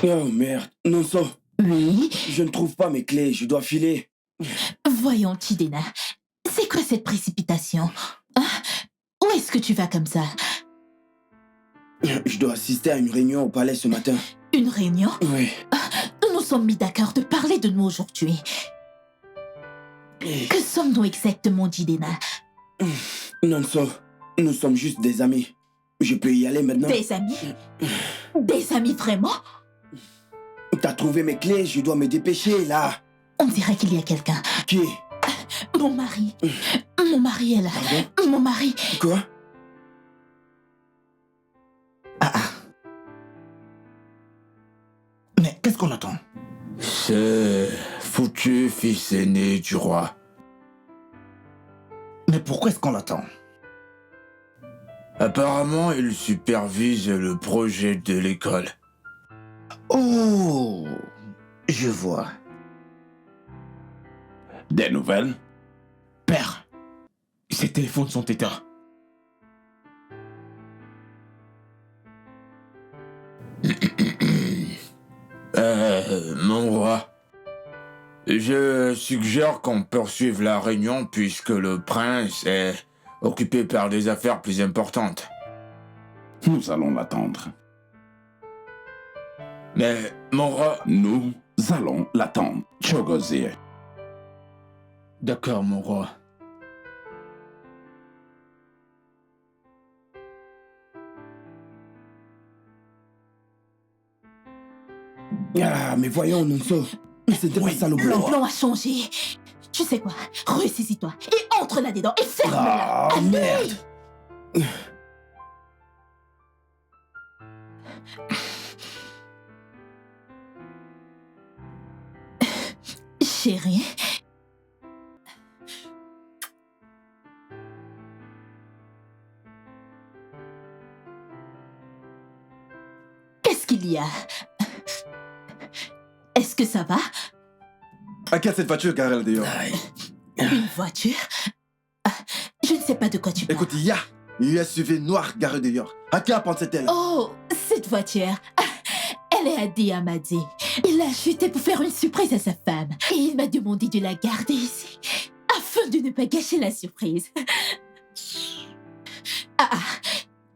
Oh merde, non ça. Oui. Je ne trouve pas mes clés, je dois filer. Voyons, Chidena, c'est quoi cette précipitation? Hein? Où est-ce que tu vas comme ça? Je dois assister à une réunion au palais ce matin. Une réunion? Oui. Nous nous sommes mis d'accord de parler de nous aujourd'hui. Que sommes-nous exactement, Chidena? Non ça, nous sommes juste des amis. Je peux y aller maintenant? Des amis? Des amis vraiment? T'as trouvé mes clés, je dois me dépêcher là. On dirait qu'il y a quelqu'un. Qui? Mon mari. Mon mari est là. Pardon? Mon mari. Quoi? Mais qu'est-ce qu'on attend? C'est foutu fils aîné du roi. Mais pourquoi est-ce qu'on l'attend? Apparemment, il supervise le projet de l'école. Oh, je vois. Des nouvelles? Père, ses téléphones sont éteints. Mon roi, je suggère qu'on poursuive la réunion puisque le prince est occupé par des affaires plus importantes. Nous allons l'attendre. Mais, mon roi... Nous allons l'attendre. Chogozie. D'accord, mon roi. Ah, mais voyons, non ça. C'était pas ça le Le plan. plan a changé. Tu sais quoi? Ressaisis-toi et entre là-dedans et ferme-la. Ah, Allez! merde. Chérie. Qu'est-ce qu'il y a? Est-ce que ça va? À qui a cette voiture, Garel, d'ailleurs? Une voiture? Ah, je ne sais pas de quoi tu parles. Écoute, il y a une SUV noire garée d'ailleurs. À qui a pensé-elle? Oh, cette voiture. Ah, elle est à Diamadi. Il l'a achetée pour faire une surprise à sa femme. Et il m'a demandé de la garder ici, afin de ne pas gâcher la surprise.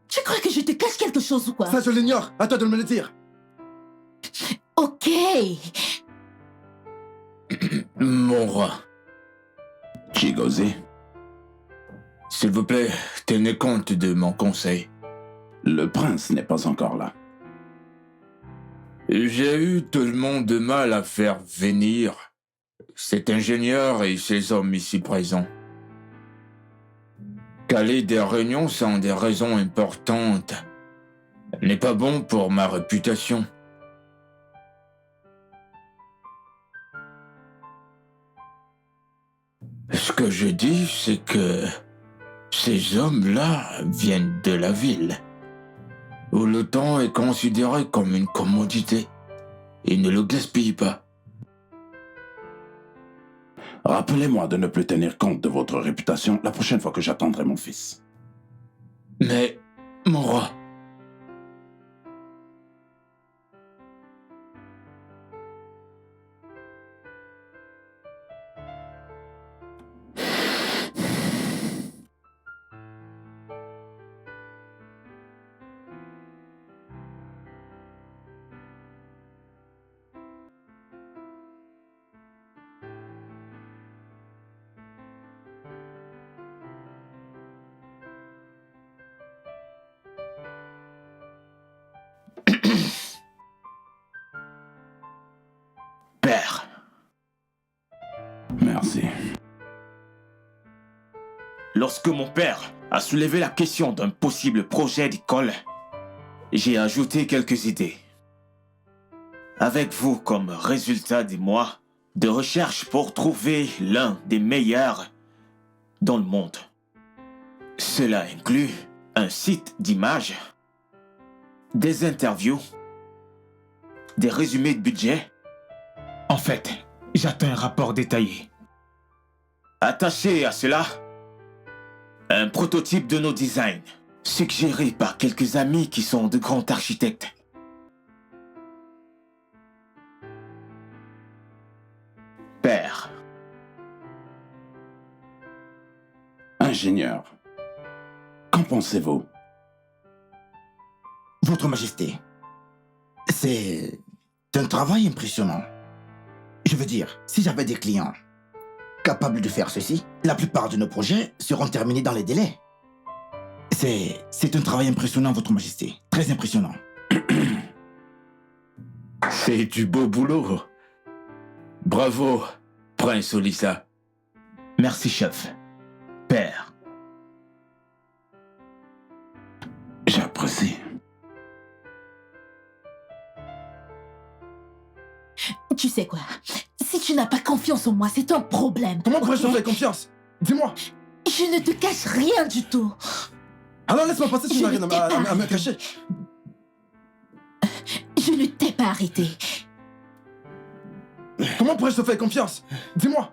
Tu crois que je te cache quelque chose ou quoi? Ça, je l'ignore. À toi de me le dire. Ok. Mon roi, Chigozie, s'il vous plaît, tenez compte de mon conseil. le prince n'est pas encore là. J'ai eu tout le monde de mal à faire venir cet ingénieur et ces hommes ici présents. Caler des réunions sans des raisons importantes n'est pas bon pour ma réputation. Ce que je dis, c'est que ces hommes-là viennent de la ville, où le temps est considéré comme une commodité. Ils ne le gaspillent pas. Rappelez-moi de ne plus tenir compte de votre réputation la prochaine fois que j'attendrai mon fils. Mais, mon roi, Père, Merci. lorsque mon père a soulevé la question d'un possible projet d'école, j'ai ajouté quelques idées. Avec vous comme résultat des mois de recherche pour trouver l'un des meilleurs dans le monde. Cela inclut un site d'images, des interviews, des résumés de budget. En fait, j'attends un rapport détaillé. Attaché à cela, un prototype de nos designs, suggéré par quelques amis qui sont de grands architectes. ingénieur, qu'en pensez-vous? Votre Majesté, c'est un travail impressionnant. Je veux dire, si j'avais des clients capables de faire ceci, la plupart de nos projets seront terminés dans les délais. C'est un travail impressionnant, Votre Majesté. Très impressionnant. C'est du beau boulot. Bravo, Prince Olissa. Merci, chef. Père. J'apprécie. Tu sais quoi? Si tu n'as pas confiance en moi, c'est un problème. Comment pourrais-je te ok? faire confiance? Dis-moi. Je ne te cache rien du tout. Alors laisse-moi passer si tu Je n'as rien ne t'ai pas à me arrêté. cacher. Je ne t'ai pas arrêté. Comment pourrais-je te faire confiance? Dis-moi.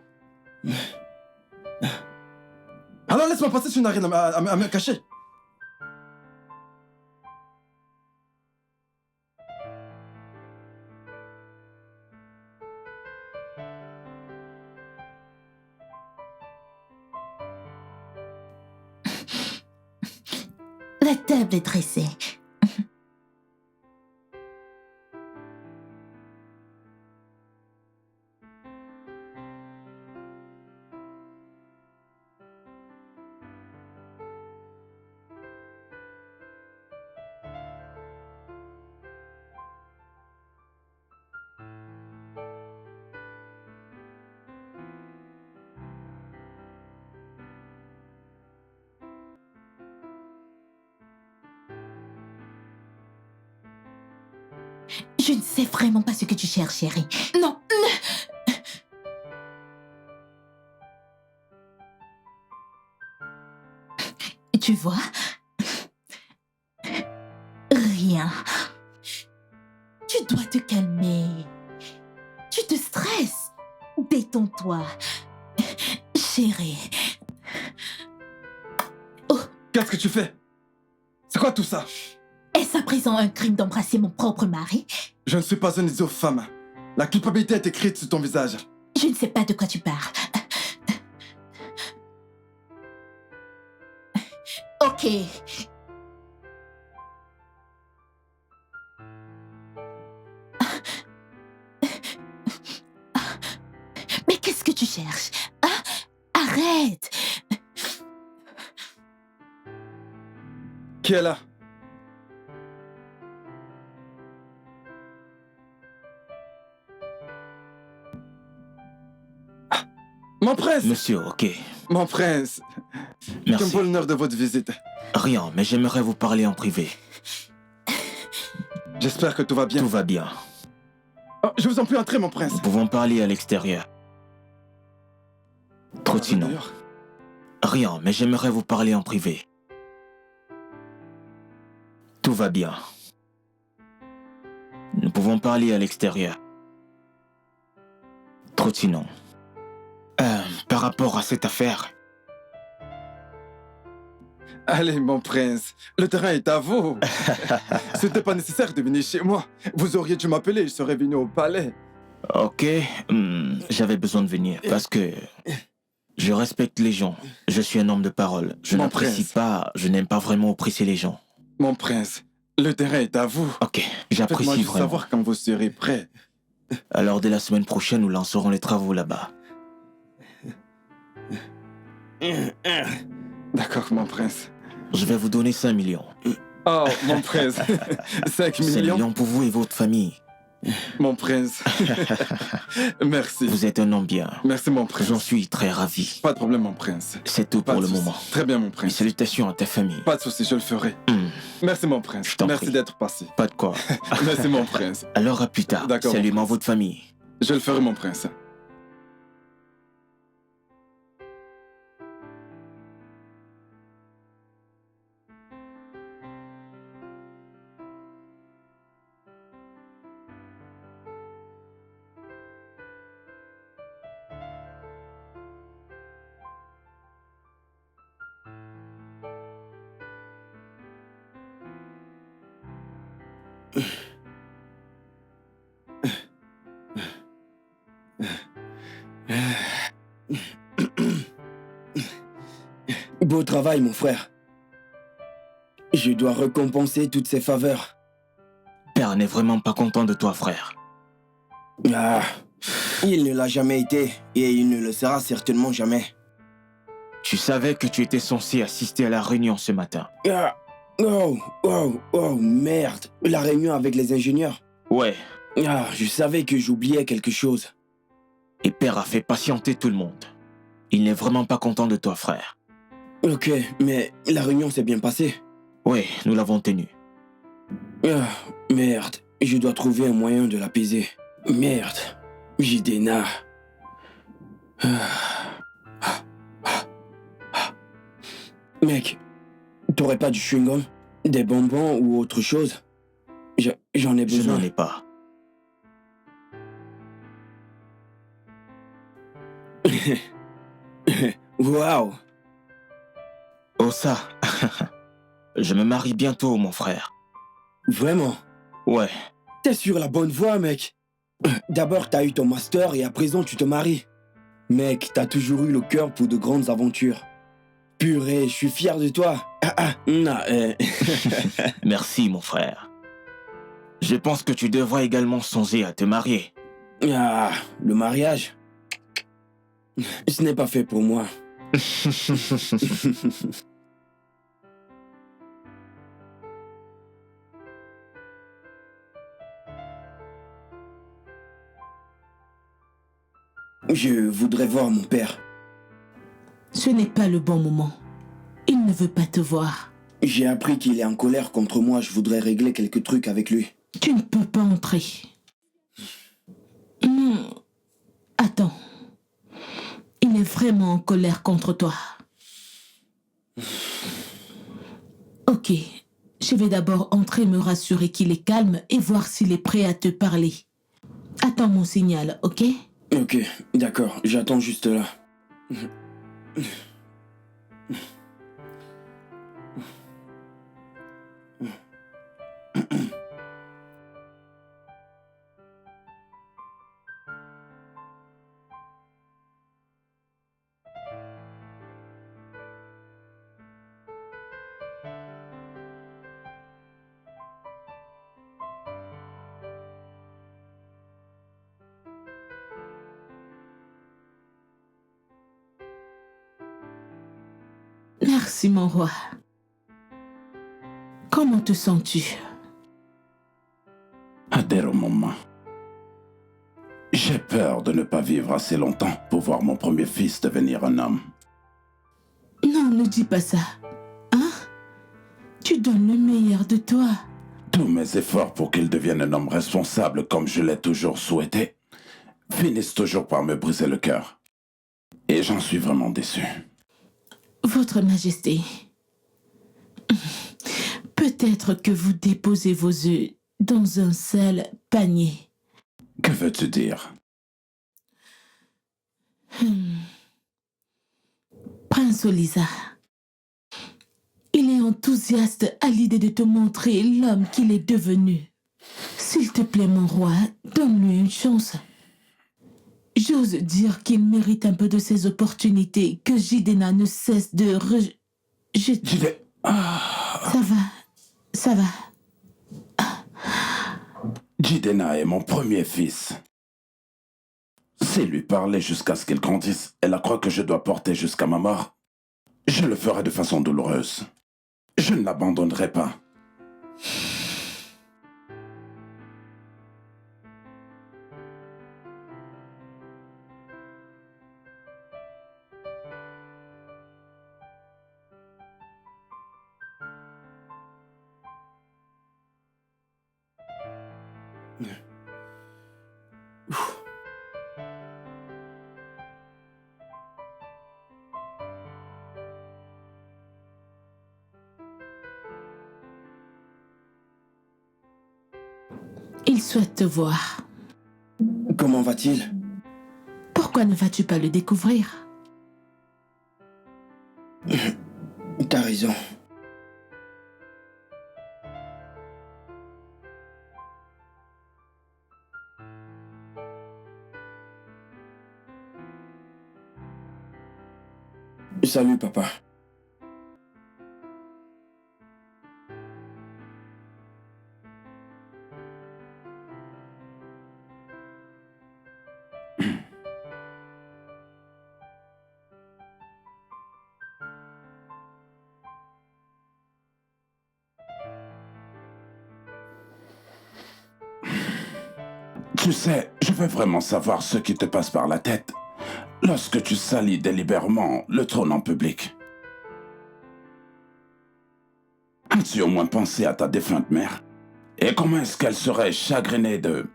Alors laisse-moi passer si tu n'as rien à me cacher. La table est dressée. Je ne sais vraiment pas ce que tu cherches, chérie. Non, tu vois? Rien. Tu dois te calmer. Tu te stresses. Détends-toi. Chérie. Qu'est-ce que tu fais? C'est quoi tout ça? Est-ce à présent un crime d'embrasser mon propre mari? Je ne suis pas un idiot femme. La culpabilité est écrite sur ton visage. Je ne sais pas de quoi tu parles. Ok. Mais qu'est-ce que tu cherches? Hein? Arrête! Qui est là? Ah, mon prince! Monsieur, ok. Mon prince! Merci. Quel l'honneur de votre visite. Rien, mais j'aimerais vous parler en privé. J'espère que tout va bien. Tout va bien. Oh, je vous en prie, entrez, mon prince. Nous pouvons parler à l'extérieur. Trottinon. D'ailleurs, Rien, mais j'aimerais vous parler en privé. Tout va bien. Nous pouvons parler à l'extérieur. Trottinon. Par rapport à cette affaire, allez, mon prince, le terrain est à vous. Ce n'était pas nécessaire de venir chez moi. Vous auriez dû m'appeler, je serais venu au palais. ok, j'avais besoin de venir parce que je respecte les gens. Je suis un homme de parole. Je Mon n'apprécie prince. pas, je n'aime pas vraiment oppresser les gens. Mon prince, le terrain est à vous. Ok, Faites-moi j'apprécie juste vraiment. savoir quand vous serez prêt. Alors dès la semaine prochaine, nous lancerons les travaux là-bas. D'accord, mon prince. Je vais vous donner 5 millions. Oh, mon prince. 5 5 millions. millions pour vous et votre famille. Mon prince. Merci. Vous êtes un homme bien. Merci, mon prince. J'en suis très ravi. Pas de problème, mon prince. C'est tout Pas pour de le souci. moment. Très bien, mon Et prince. salutations à ta famille. Pas de souci, je le ferai. Hmm, Merci, mon prince. Je t'en Merci prie. d'être passé. pas de quoi. Merci, mon prince. Alors à plus tard. D'accord, Salut mon moi prince. votre famille. Je le ferai, mon prince. Beau travail, mon frère. Je dois récompenser toutes ces faveurs. Père n'est vraiment pas content de toi, frère. Ah, il ne l'a jamais été et il ne le sera certainement jamais. Tu savais que tu étais censé assister à la réunion ce matin. Ah, oh, merde. La réunion avec les ingénieurs. Ouais, Ah, je savais que j'oubliais quelque chose. et Père a fait patienter tout le monde. Il n'est vraiment pas content de toi, frère. Ok, mais la réunion s'est bien passée. Ouais, nous l'avons tenue. Ah, merde. Je dois trouver un moyen de l'apaiser. Merde. Jidena. Mec, t'aurais pas du chewing-gum? Des bonbons ou autre chose? J'en ai Je besoin. n'en ai pas. Waouh. Oh ça. Je me marie bientôt, mon frère. Vraiment? Ouais, T'es sur la bonne voie, mec. D'abord, t'as eu ton master et à présent, tu te maries. Mec, t'as toujours eu le cœur pour de grandes aventures. Purée, je suis fier de toi. Non, merci, mon frère. Je pense que tu devrais également songer à te marier. Ah, le mariage. Ce n'est pas fait pour moi. Je voudrais voir mon père. Ce n'est pas le bon moment. Il ne veut pas te voir. J'ai appris qu'il est en colère contre moi. Je voudrais régler quelques trucs avec lui. Tu ne peux pas entrer. Attends. Il est vraiment en colère contre toi. Ok. Je vais d'abord entrer me rassurer qu'il est calme et voir s'il est prêt à te parler. Attends mon signal, ok? Ok, d'accord. J'attends juste là. Merci mon roi. Comment te sens-tu? Adhère maman. J'ai peur de ne pas vivre assez longtemps pour voir mon premier fils devenir un homme. Non, ne dis pas ça. Hein? Tu donnes le meilleur de toi. Tous mes efforts pour qu'il devienne un homme responsable comme je l'ai toujours souhaité finissent toujours par me briser le cœur. Et j'en suis vraiment déçu. Votre Majesté, peut-être que vous déposez vos œufs dans un seul panier. Que veux-tu dire? Prince Oliza, il est enthousiaste à l'idée de te montrer l'homme qu'il est devenu. S'il te plaît, mon roi, donne-lui une chance. J'ose dire qu'il mérite un peu de ces opportunités que Jidena ne cesse de rejeter. Ça va. Jidena est mon premier fils. Si lui parler jusqu'à ce qu'il grandisse et la croix que je dois porter jusqu'à ma mort, je le ferai de façon douloureuse. Je ne l'abandonnerai pas. Il souhaite te voir. Comment va-t-il? Pourquoi ne vas-tu pas le découvrir? T'as raison. Salut, papa. Tu sais, je veux vraiment savoir ce qui te passe par la tête lorsque tu salis délibérément le trône en public. As-tu au moins pensé à ta défunte mère? Et comment est-ce qu'elle serait chagrinée de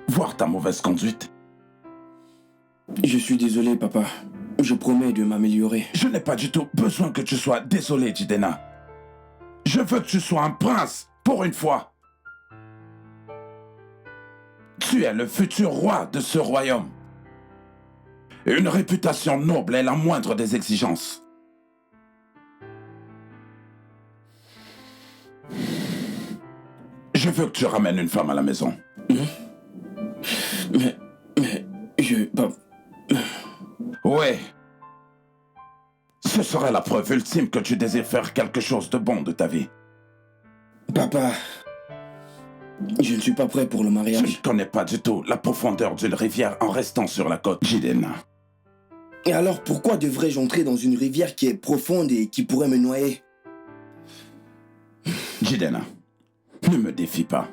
voir ta mauvaise conduite? Je suis désolé, papa. Je promets de m'améliorer. Je n'ai pas du tout besoin que tu sois désolé, Jidena. Je veux que tu sois un prince, pour une fois. Tu es le futur roi de ce royaume. Une réputation noble est la moindre des exigences. Je veux que tu ramènes une femme à la maison. Mais, Ouais. Ce serait la preuve ultime que tu désires faire quelque chose de bon de ta vie. Papa, je ne suis pas prêt pour le Je mariage. ne connais pas du tout la profondeur d'une rivière en restant sur la côte, Jidena. Et alors pourquoi devrais-je entrer dans une rivière qui est profonde et qui pourrait me noyer? Jidena, ne me défie pas.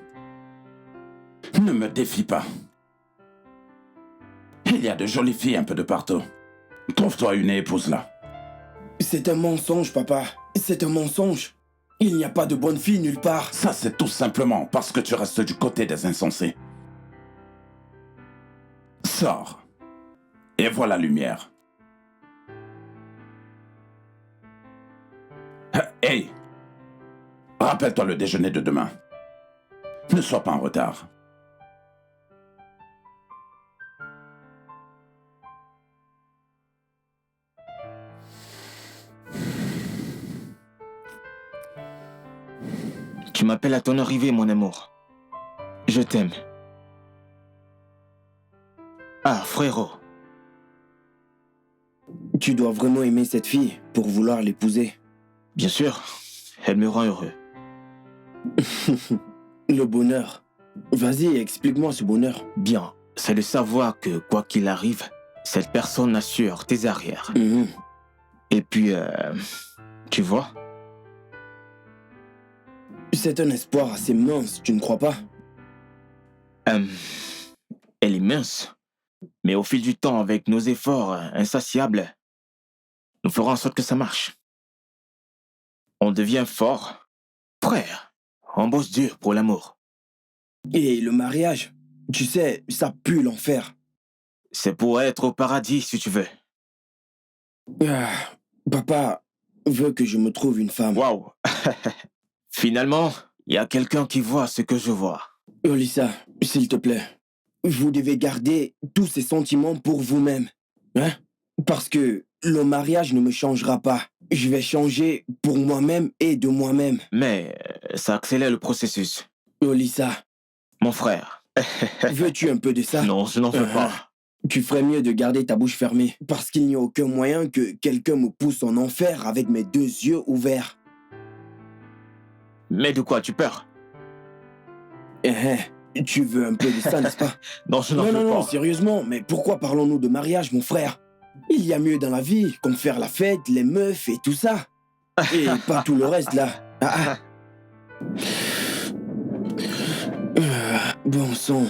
Ne me défie pas. Il y a de jolies filles un peu de partout. Trouve-toi une épouse là. C'est un mensonge, papa. C'est un mensonge. Il n'y a pas de bonne fille nulle part. Ça, c'est tout simplement parce que tu restes du côté des insensés. Sors. Et vois la lumière. Hey! Rappelle-toi le déjeuner de demain. Ne sois pas en retard. Tu m'appelles à ton arrivée, mon amour. Je t'aime. Ah, frérot. Tu dois vraiment aimer cette fille pour vouloir l'épouser. Bien sûr, elle me rend heureux. Le bonheur. Vas-y, explique-moi ce bonheur. Bien, c'est de savoir que, quoi qu'il arrive, cette personne assure tes arrières. Mhm. Et puis, tu vois, C'est un espoir assez mince, tu ne crois pas? elle est mince. Mais au fil du temps, avec nos efforts insatiables, nous ferons en sorte que ça marche. On devient fort. Frère, on bosse dur pour l'amour. Et le mariage, tu sais, ça pue l'enfer. C'est pour être au paradis, si tu veux. Ah, papa veut que je me trouve une femme. Waouh. Finalement, il y a quelqu'un qui voit ce que je vois. Olissa, s'il te plaît, vous devez garder tous ces sentiments pour vous-même. Hein? Parce que le mariage ne me changera pas. Je vais changer pour moi-même et de moi-même. Mais ça accélère le processus. Olissa, Mon frère. veux-tu un peu de ça? Non, je n'en veux pas. Tu ferais mieux de garder ta bouche fermée, parce qu'il n'y a aucun moyen que quelqu'un me pousse en enfer avec mes deux yeux ouverts. Mais de quoi tu peur? Tu veux un peu de ça, n'est-ce pas? Non, je n'en veux Non, pas. sérieusement, mais pourquoi parlons-nous de mariage, mon frère? Il y a mieux dans la vie, comme faire la fête, les meufs et tout ça. Et pas tout le reste, là. Bon sang.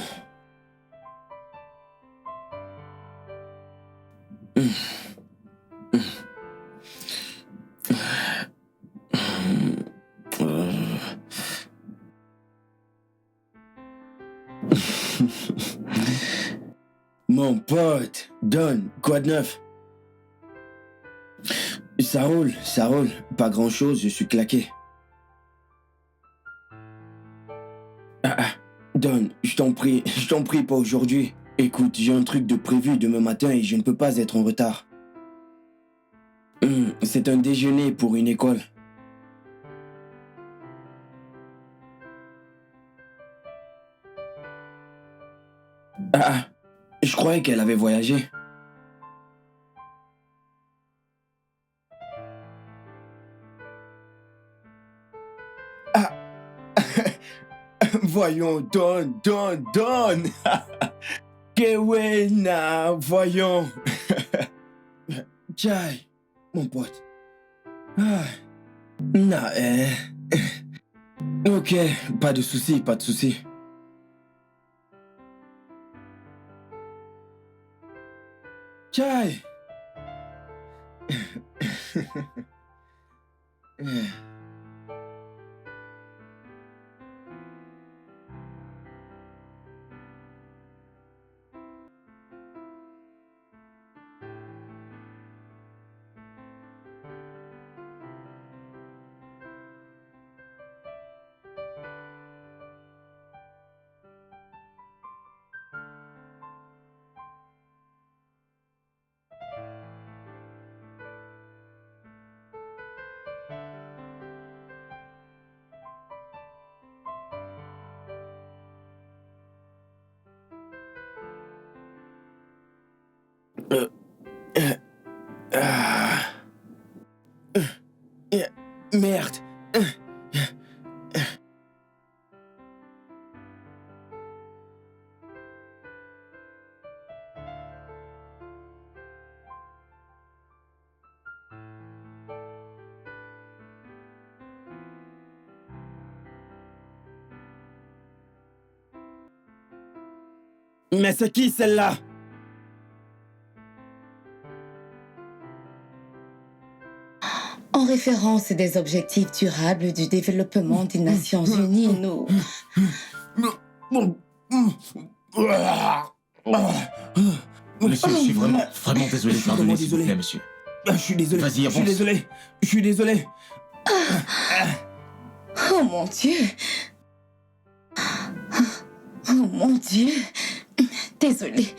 Mon pote, Don, quoi de neuf? Ça roule, ça roule. Pas grand-chose, je suis claqué. Don, je t'en prie, pas aujourd'hui. Écoute, j'ai un truc de prévu demain matin et je ne peux pas être en retard. C'est un déjeuner pour une école. Je croyais qu'elle avait voyagé. Voyons, Don. Kewena, voyons. Chai, mon pote. Ah. Na, Ok, pas de souci, pas de souci. Chai. Ah. Merde. Mais c'est qui celle-là? En référence des objectifs durables du développement des Nations Unies, nous... Monsieur, je suis vraiment désolé. Pardonnez, s'il vous plaît, monsieur. Je suis désolé. Vas-y, Je suis avance. désolé. Je suis désolé. Oh mon Dieu! Oh mon Dieu! Désolée.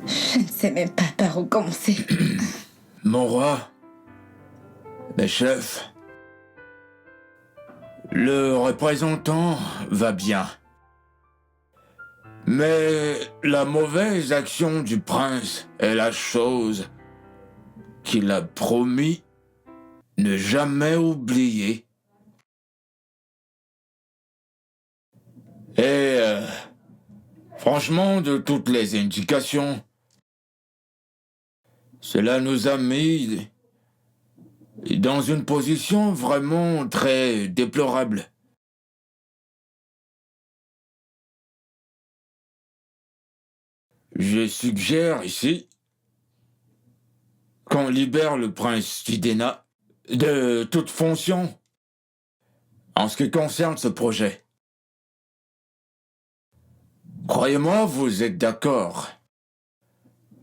Je ne sais même pas par où commencer. Mon roi, mes chefs, le représentant va bien. Mais la mauvaise action du prince est la chose qu'il a promis ne jamais oublier. Et franchement, de toutes les indications, cela nous a mis dans une position vraiment très déplorable. Je suggère ici qu'on libère le prince Tidena de toute fonction en ce qui concerne ce projet. Croyez-moi, vous êtes d'accord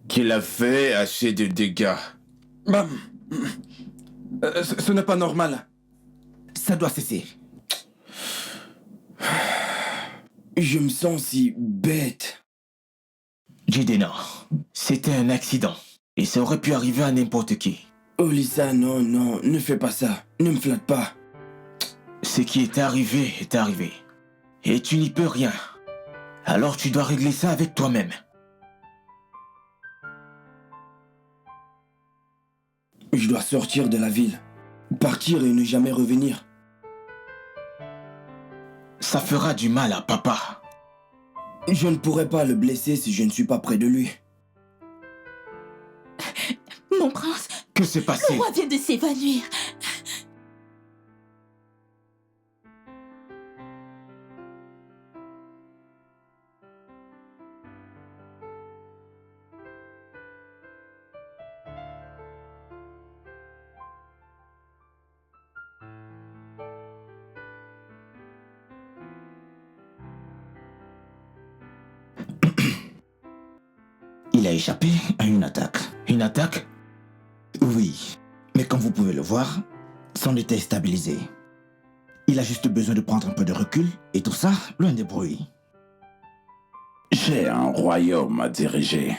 qu'il a fait assez de dégâts. Ce n'est pas normal. Ça doit cesser. Je me sens si bête. Jidena, c'était un accident. Et ça aurait pu arriver à n'importe qui. Olisa, non, ne fais pas ça. Ne me flatte pas. Ce qui est arrivé est arrivé. Et tu n'y peux rien. Alors tu dois régler ça avec toi-même. Je dois sortir de la ville. Partir et ne jamais revenir. Ça fera du mal à papa. Je ne pourrai pas le blesser si je ne suis pas près de lui. Mon prince, Que s'est passé? le roi vient de s'évanouir. Il a échappé à une attaque. Une attaque? Oui, mais comme vous pouvez le voir, son état est stabilisé. Il a juste besoin de prendre un peu de recul et tout ça loin des bruits. J'ai un royaume à diriger.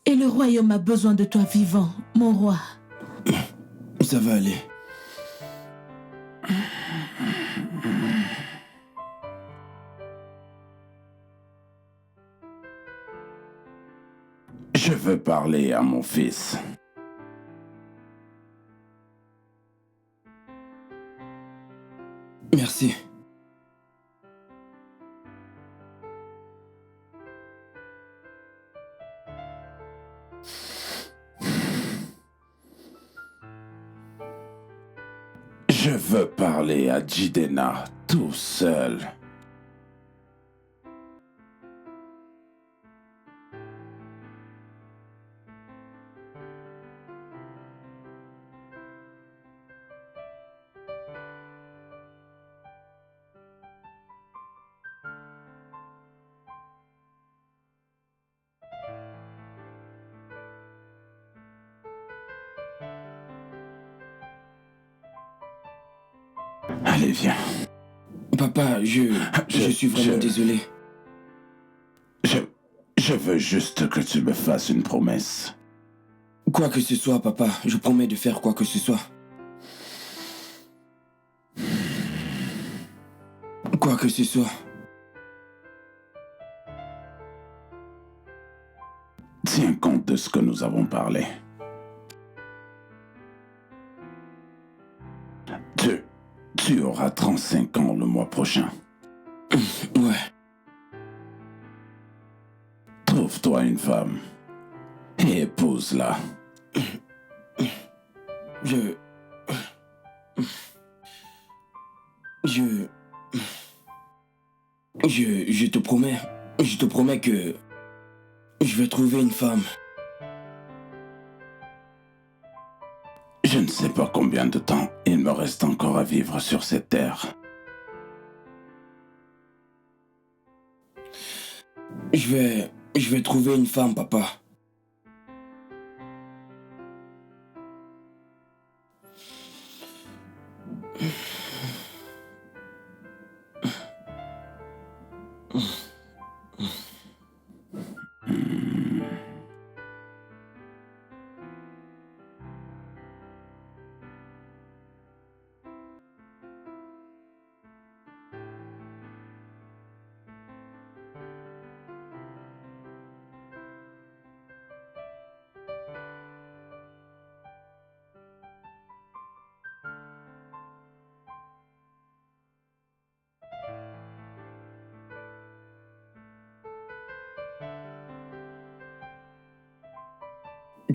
Et le royaume a besoin de toi vivant, mon roi. Ça va aller. Je veux parler à mon fils. Merci. Je veux parler à Jidenna tout seul. Allez, viens. Papa, je suis vraiment désolé. Je veux juste que tu me fasses une promesse. Quoi que ce soit, papa, je promets de faire quoi que ce soit. Quoi que ce soit. Tiens compte de ce que nous avons parlé. Tu auras 35 ans le mois prochain. Ouais. Trouve-toi une femme et épouse-la. Je te promets que je vais trouver une femme. Je ne sais pas combien de temps il me reste encore à vivre sur cette terre. Je vais trouver une femme, papa.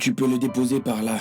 Tu peux le déposer par là.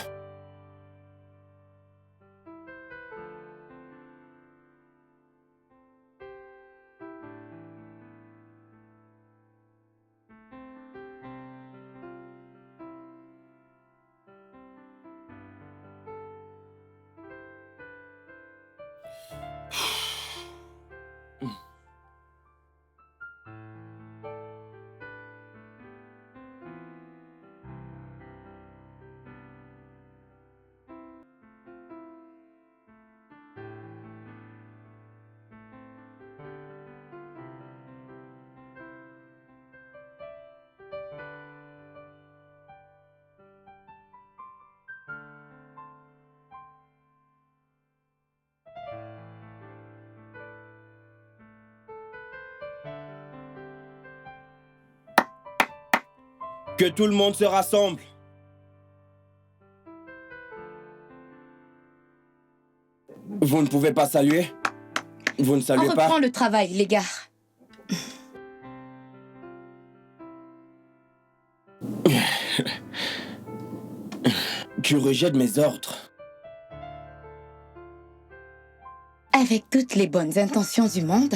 Que tout le monde se rassemble. Vous ne pouvez pas saluer? Vous ne On saluez pas? reprend le travail, les gars. Tu rejettes mes ordres. Avec toutes les bonnes intentions du monde?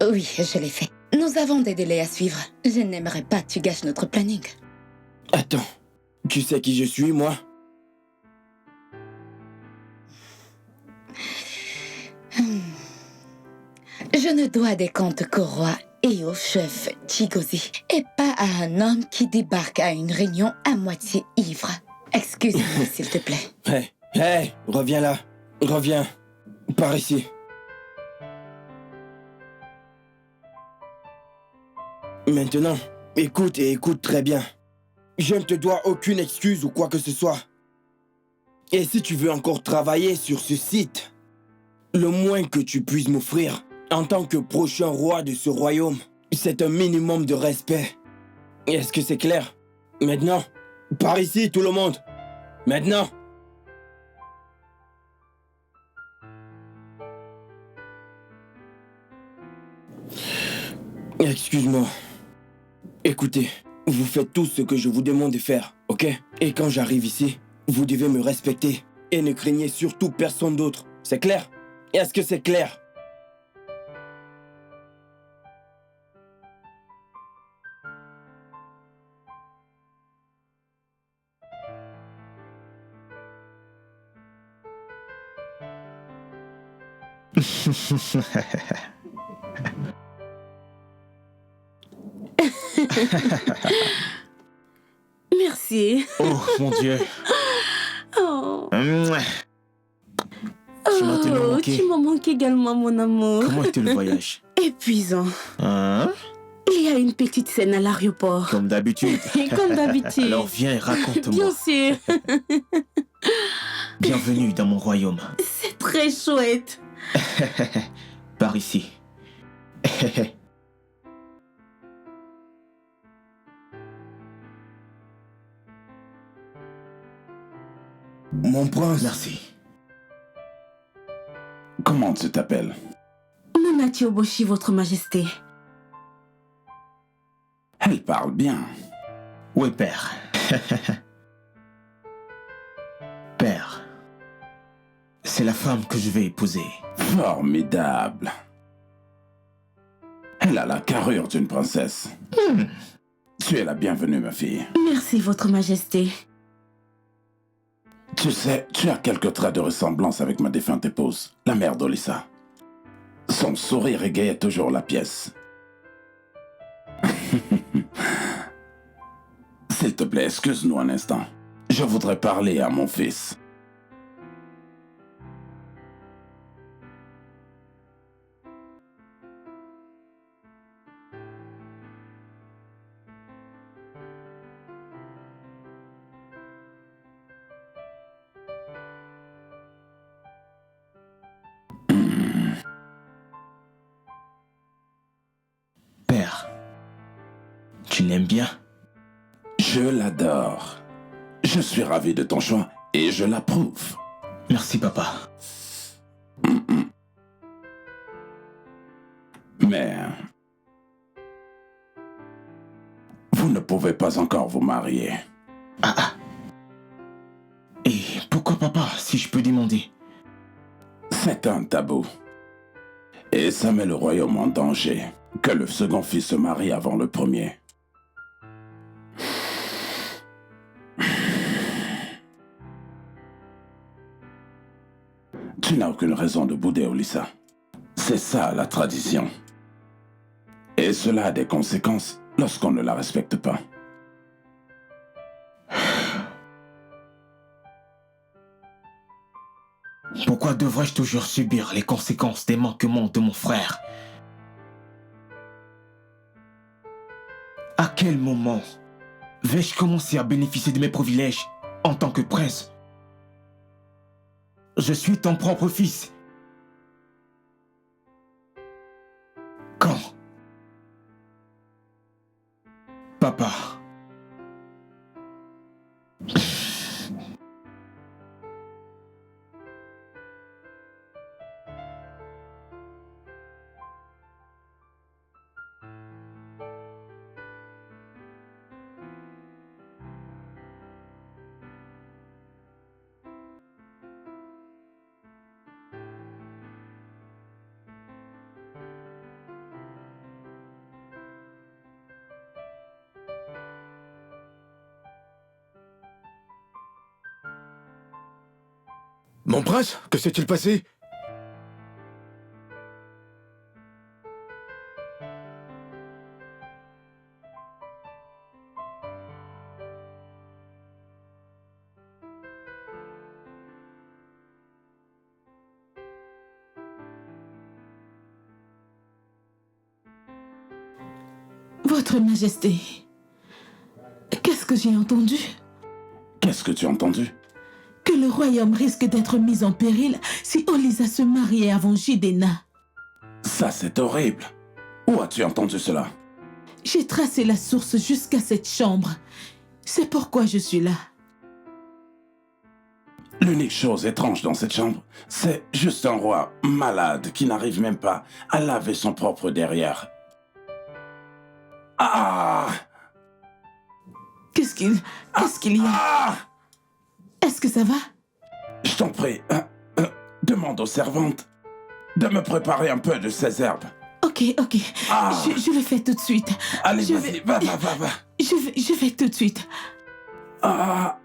Oui, je l'ai fait. Nous avons des délais à suivre. Je n'aimerais pas que tu gâches notre planning. Attends, tu sais qui je suis, moi? Je ne dois des comptes qu'au roi et au chef Chigozi, et pas à un homme qui débarque à une réunion à moitié ivre. Excuse-moi, s'il te plaît. Hey, reviens là. Reviens. Par ici. Maintenant, écoute et écoute très bien. Je ne te dois aucune excuse ou quoi que ce soit. Et si tu veux encore travailler sur ce site, le moins que tu puisses m'offrir, en tant que prochain roi de ce royaume, c'est un minimum de respect. Est-ce que c'est clair? Maintenant, par ici tout le monde. Maintenant. Excuse-moi. Écoutez, vous faites tout ce que je vous demande de faire, ok? Et quand j'arrive ici, vous devez me respecter et ne craignez surtout personne d'autre. C'est clair? Est-ce que c'est clair? Merci. Oh, mon Dieu. Oh. Mouah. Tu m'as tellement manqué. Tu m'as manqué également, mon amour. Comment était le voyage? Épuisant. Hein? Il y a une petite scène à l'aéroport. Comme d'habitude. Comme d'habitude. Alors viens et raconte-moi. Bien sûr. Bienvenue dans mon royaume. C'est très chouette. Par ici. Mon prince. Merci. Comment tu t'appelles? Monati Oboshi, votre majesté. Elle parle bien. Oui, père. Père, c'est la femme que je vais épouser. Formidable. Elle a la carrure d'une princesse. Tu es la bienvenue, ma fille. Merci, votre majesté. Tu sais, tu as quelques traits de ressemblance avec ma défunte épouse, la mère d'Olissa. Son sourire égayait toujours la pièce. S'il te plaît, excuse-nous un instant. Je voudrais parler à mon fils. Père, tu l'aimes bien? Je l'adore. Je suis ravi de ton choix et je l'approuve. Merci, papa. Mais vous ne pouvez pas encore vous marier. Et pourquoi papa, si je peux demander? C'est un tabou. Et ça met le royaume en danger. Que le second fils se marie avant le premier. Tu n'as aucune raison de bouder, Olissa. C'est ça la tradition. Et cela a des conséquences lorsqu'on ne la respecte pas. Pourquoi devrais-je toujours subir les conséquences des manquements de mon frère? À quel moment vais-je commencer à bénéficier de mes privilèges en tant que prince? Je suis ton propre fils. Quand? Papa. Mon prince, que s'est-il passé? Votre majesté, qu'est-ce que j'ai entendu? Qu'est-ce que tu as entendu? Que le royaume risque d'être mis en péril si Olisa se mariait avant Jidena. Ça, c'est horrible. Où as-tu entendu cela? J'ai tracé la source jusqu'à cette chambre. C'est pourquoi je suis là. L'unique chose étrange dans cette chambre, c'est juste un roi malade qui n'arrive même pas à laver son propre derrière. Ah! Qu'est-ce qu'il y a? Ah! Est-ce que ça va? Je t'en prie, demande aux servantes de me préparer un peu de ces herbes. Ok. Ah. Je le fais tout de suite. Allez, Je vas-y, va. Je vais tout de suite. Ah.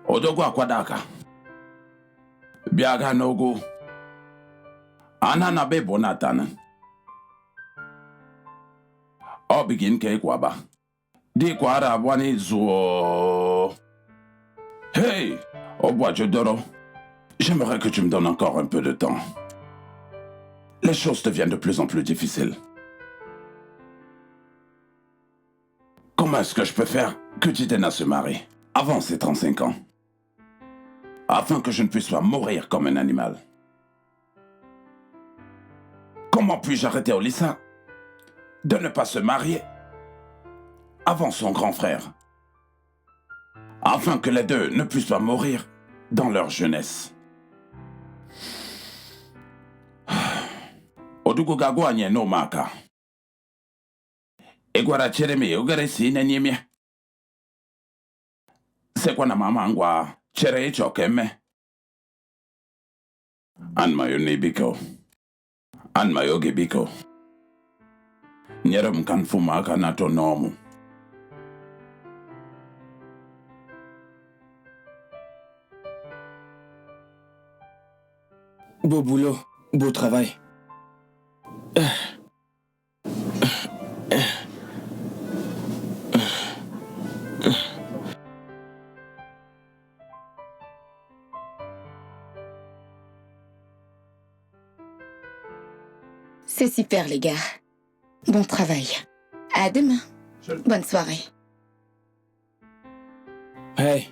Odogo akwadaka. Biaga nogo. Anana be bonatana. Obigin ke kwaba. Di kwara abwani zuo. Hey, Obwajodoro. J'aimerais que tu me donnes encore un peu de temps. Les choses deviennent de plus en plus difficiles. Comment est-ce que je peux faire que Jidena se marie avant ses 35 ans? Afin que je ne puisse pas mourir comme un animal. Comment puis-je arrêter Olissa de ne pas se marier avant son grand frère? Afin que les deux ne puissent pas mourir dans leur jeunesse. Odugo gagwanye no maka. Egwara chereme ogaresi na nyemia. Sekwa na mama ngwa chere chokeme. Anmayo nebiko. Anmayo gebiko. Nyerem kan fumaka na tonomu. Beau boulot, beau travail. C'est super, les gars. Bon travail. À demain. Bonne soirée. Hey,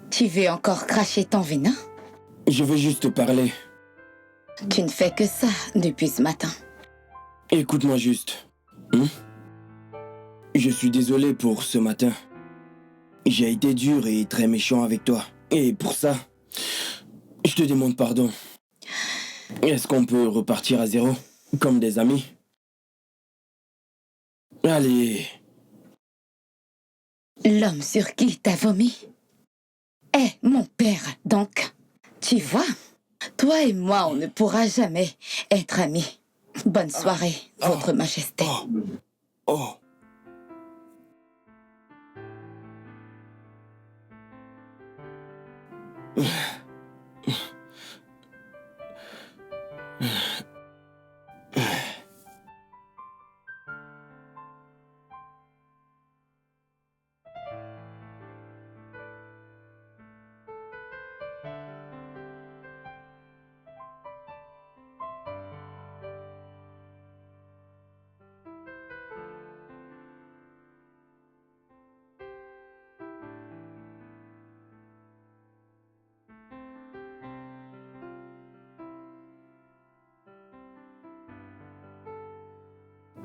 Tu veux encore cracher ton venin? je veux juste te parler. Tu ne fais que ça depuis ce matin. Écoute-moi juste. Je suis désolé pour ce matin. J'ai été dur et très méchant avec toi. Et pour ça, je te demande pardon. Est-ce qu'on peut repartir à zéro, comme des amis? Allez. L'homme sur qui t'as vomi est mon père, donc. Tu vois, toi et moi, on ne pourra jamais être amis. Bonne soirée, Votre Majesté. Oh.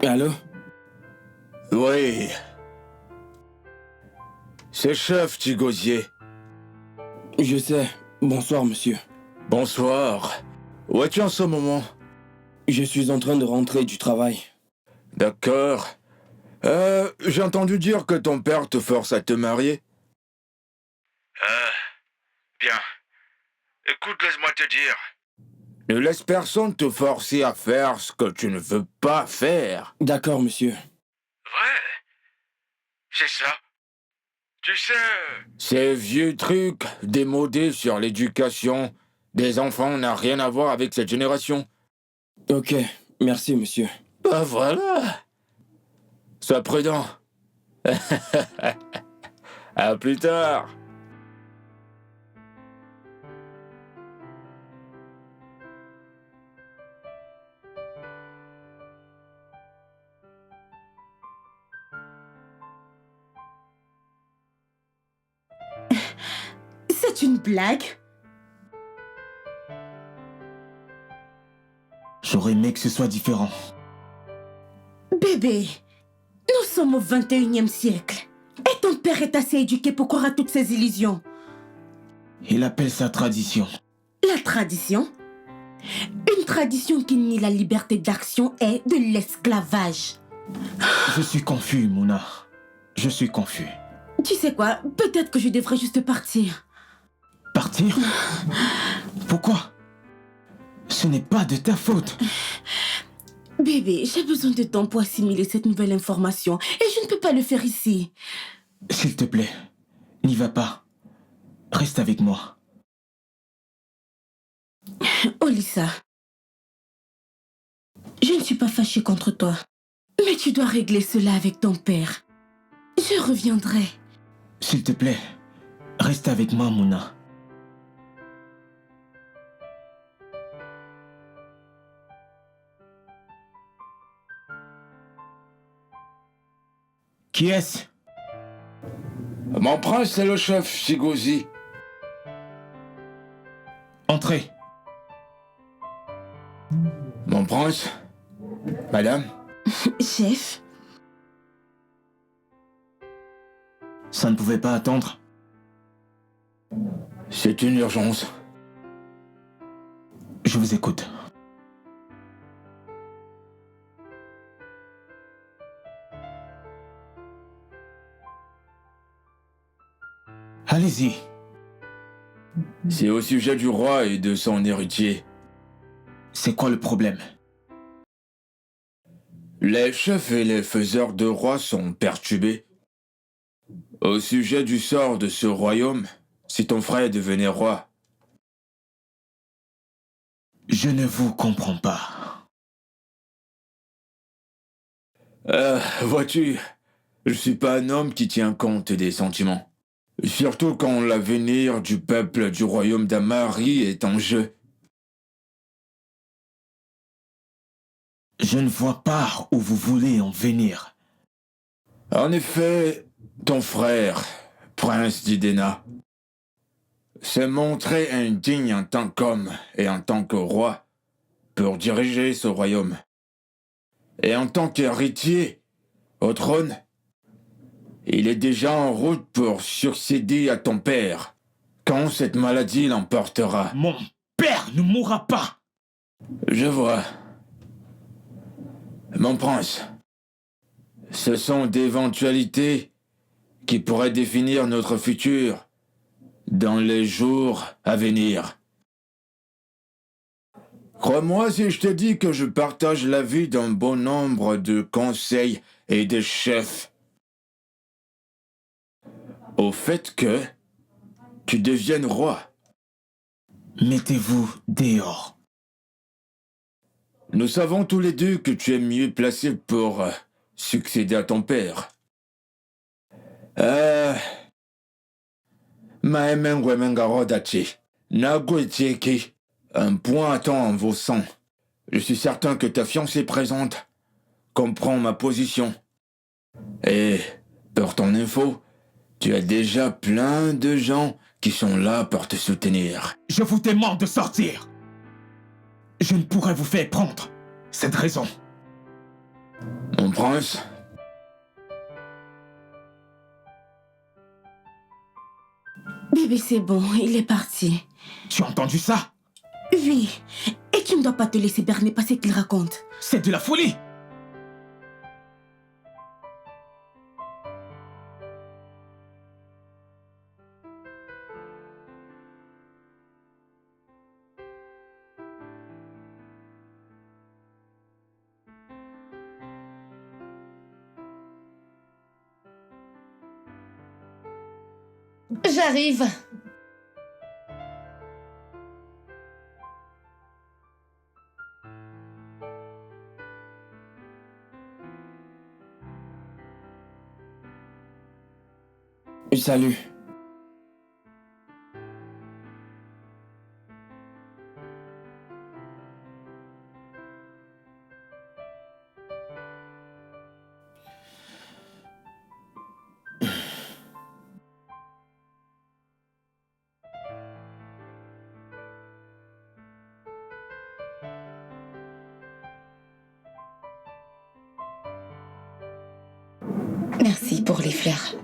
Allô? Oui. C'est chef Tigosier. Je sais. Bonsoir, monsieur. Bonsoir. Où es-tu en ce moment? Je suis en train de rentrer du travail. D'accord. J'ai entendu dire que ton père te force à te marier. Bien. Écoute, laisse-moi te dire. Ne laisse personne te forcer à faire ce que tu ne veux pas faire. D'accord, monsieur. Vrai? C'est ça. Tu sais... Ces vieux trucs démodés sur l'éducation des enfants n'a rien à voir avec cette génération. Ok, merci, monsieur. Bah voilà. Sois prudent. À plus tard. C'est une blague? J'aurais aimé que ce soit différent. Bébé, nous sommes au 21e siècle. Et ton père est assez éduqué pour croire à toutes ces illusions. Il appelle ça tradition. La tradition? Une tradition qui nie la liberté d'action et de l'esclavage. Je suis confus, Mouna. Je suis confus. Tu sais quoi? Peut-être que je devrais juste partir. Partir? Pourquoi? Ce n'est pas de ta faute. Bébé, j'ai besoin de temps pour assimiler cette nouvelle information et je ne peux pas le faire ici. S'il te plaît, n'y va pas. Reste avec moi. Olissa, je ne suis pas fâchée contre toi, mais tu dois régler cela avec ton père. Je reviendrai. S'il te plaît, reste avec moi, Mouna. Qui est-ce? Mon prince, c'est le chef Shigozi. Entrez. Mon prince, madame, Chef, Ça ne pouvait pas attendre. c'est une urgence. Je vous écoute. Allez-y. C'est au sujet du roi et de son héritier. C'est quoi le problème? Les chefs et les faiseurs de rois sont perturbés. Au sujet du sort de ce royaume, si ton frère devenait roi. Je ne vous comprends pas. Vois-tu, je suis pas un homme qui tient compte des sentiments. Surtout quand l'avenir du peuple du royaume d'Amari est en jeu. Je ne vois pas où vous voulez en venir. En effet, ton frère, prince d'Idena, s'est montré indigne en tant qu'homme et en tant que roi pour diriger ce royaume. Et en tant qu'héritier au trône, il est déjà en route pour succéder à ton père, quand cette maladie l'emportera. Mon père ne mourra pas. Je vois. Mon prince, ce sont d'éventualités qui pourraient définir notre futur dans les jours à venir. Crois-moi si je te dis que je partage l'avis d'un bon nombre de conseils et de chefs au fait que tu deviennes roi. Mettez-vous dehors. Nous savons tous les deux que tu es mieux placé pour succéder à ton père. Un point attend en vos sangs. Je suis certain que ta fiancée présente comprend ma position. Et, pour ton info, tu as déjà plein de gens qui sont là pour te soutenir. Je vous demande de sortir. Je ne pourrais vous faire prendre cette raison. Mon prince, bébé, c'est bon, il est parti. Tu as entendu ça? Oui, et tu ne dois pas te laisser berner par ce qu'il raconte. C'est de la folie. J'arrive. Salut. Merci pour les fleurs.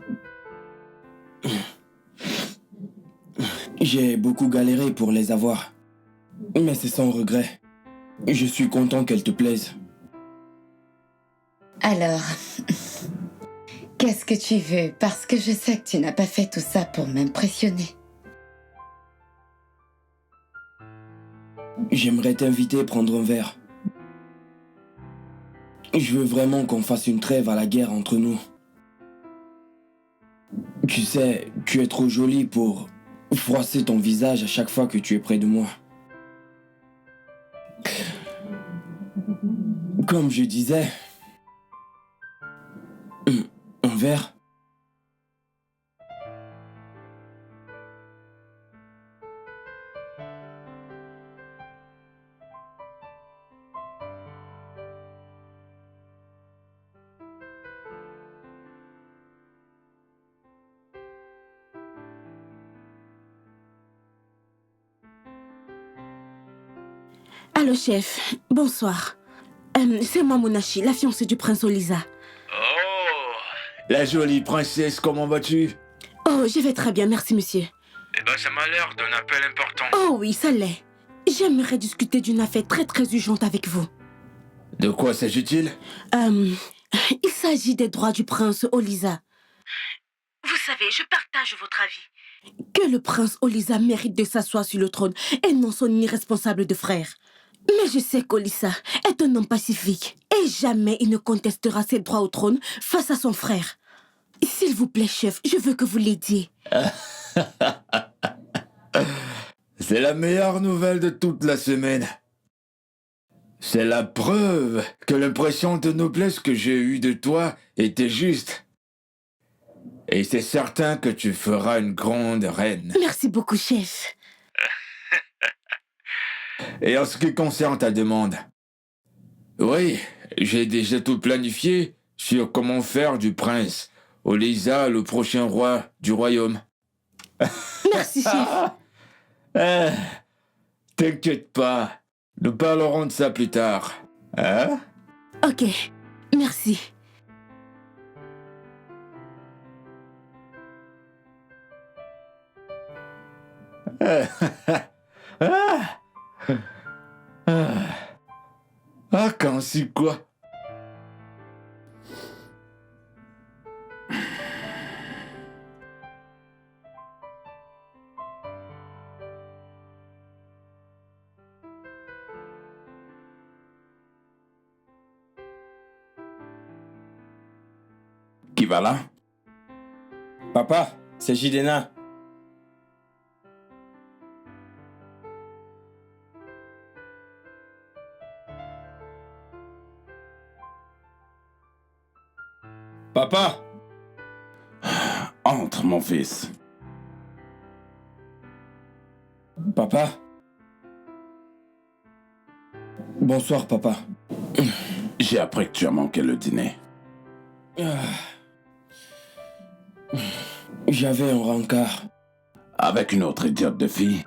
J'ai beaucoup galéré pour les avoir. Mais c'est sans regret. Je suis content qu'elles te plaisent. Alors, qu'est-ce que tu veux? Parce que je sais que tu n'as pas fait tout ça pour m'impressionner. J'aimerais t'inviter à prendre un verre. Je veux vraiment qu'on fasse une trêve à la guerre entre nous. Tu sais, tu es trop jolie pour froisser ton visage à chaque fois que tu es près de moi. Comme je disais, un verre. Allô, chef. Bonsoir. C'est moi, Monachi, la fiancée du prince Oliza. Oh, la jolie princesse, comment vas-tu? Oh, je vais très bien, merci, monsieur. Eh ben, ça m'a l'air d'un appel important. Oh oui, ça l'est. J'aimerais discuter d'une affaire très très urgente avec vous. De quoi s'agit-il? Il s'agit des droits du prince Oliza. Vous savez, je partage votre avis. Que le prince Oliza mérite de s'asseoir sur le trône et non son irresponsable de frère. Mais je sais qu'Olisa est un homme pacifique et jamais il ne contestera ses droits au trône face à son frère. S'il vous plaît, chef, je veux que vous l'aidiez. C'est la meilleure nouvelle de toute la semaine. C'est la preuve que l'impression de noblesse que j'ai eue de toi était juste. Et c'est certain que tu feras une grande reine. Merci beaucoup, chef. Et en ce qui concerne ta demande, oui, j'ai déjà tout planifié sur comment faire du prince Oliza le prochain roi du royaume. Merci, chef. T'inquiète pas, nous parlerons de ça plus tard. Hein? Ok, merci. Quand c'est quoi? Qui va là? Papa, c'est Jidena. Papa! Entre, mon fils. Papa? Bonsoir, papa. J'ai appris que tu as manqué le dîner. J'avais un rencard. Avec une autre idiote de fille.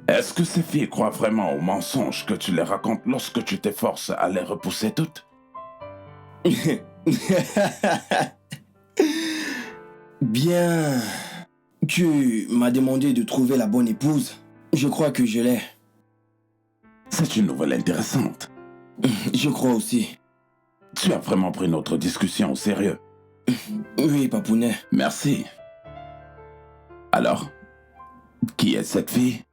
Est-ce que ces filles croient vraiment aux mensonges que tu les racontes lorsque tu t'efforces à les repousser toutes? Bien. Tu m'as demandé de trouver la bonne épouse. Je crois que je l'ai. C'est une nouvelle intéressante. Je crois aussi. Tu as vraiment pris notre discussion au sérieux. Oui, Papounet. Merci. Alors, qui est cette fille?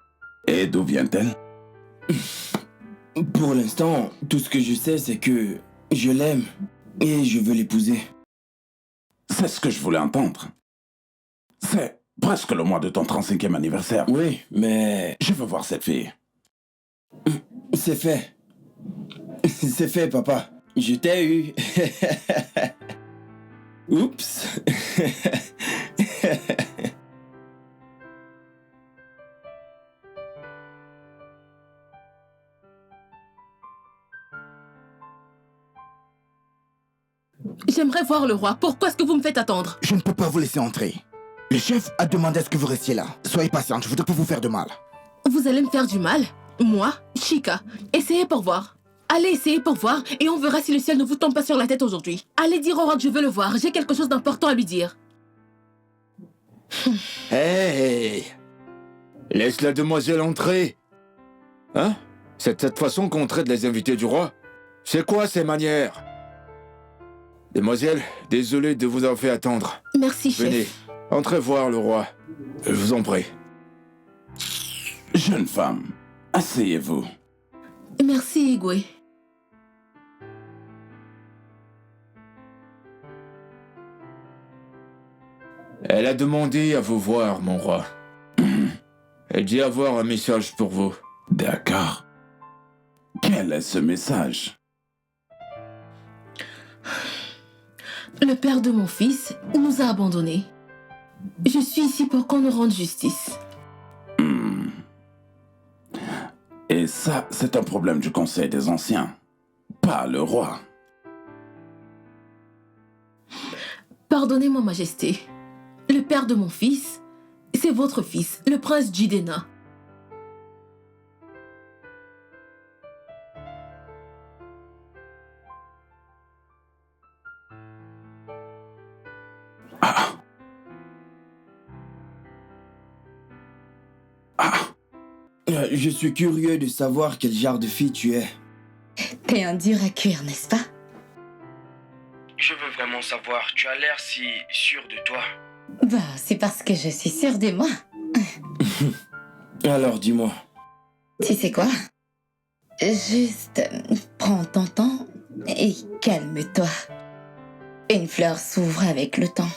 Et d'où vient-elle? Pour l'instant, tout ce que je sais, c'est que je l'aime et je veux l'épouser. C'est ce que je voulais entendre. C'est presque le mois de ton 35e anniversaire. Oui, mais Je veux voir cette fille. c'est fait. C'est fait, papa. Je t'ai eu. Oups. J'aimerais voir le roi. Pourquoi est-ce que vous me faites attendre? Je ne peux pas vous laisser entrer. Le chef a demandé à ce que vous restiez là. Soyez patiente, je voudrais pas vous faire de mal. Vous allez me faire du mal? Moi, Chica, essayez pour voir. Allez essayer pour voir et on verra si le ciel ne vous tombe pas sur la tête aujourd'hui. Allez dire au roi que je veux le voir. J'ai quelque chose d'important à lui dire. Hey! Laisse la demoiselle entrer. Hein? C'est de cette façon qu'on traite les invités du roi? C'est quoi ces manières? Demoiselle, désolé de vous avoir fait attendre. Merci, chef. Venez, entrez voir le roi. Je vous en prie. Jeune femme, asseyez-vous. Merci, Igwe. Elle a demandé à vous voir, mon roi. Elle dit avoir un message pour vous. D'accord. Quel est ce message? Le père de mon fils nous a abandonnés. Je suis ici pour qu'on nous rende justice. Et ça, c'est un problème du Conseil des Anciens, pas le roi. Pardonnez-moi, Majesté. Le père de mon fils, c'est votre fils, le prince Jidena. Je suis curieux de savoir quel genre de fille tu es. T'es un dur à cuire, n'est-ce pas? Je veux vraiment savoir. Tu as l'air si sûr de toi. Bah, c'est parce que je suis sûre de moi. Alors, dis-moi. Tu sais quoi? Juste prends ton temps et calme-toi. Une fleur s'ouvre avec le temps.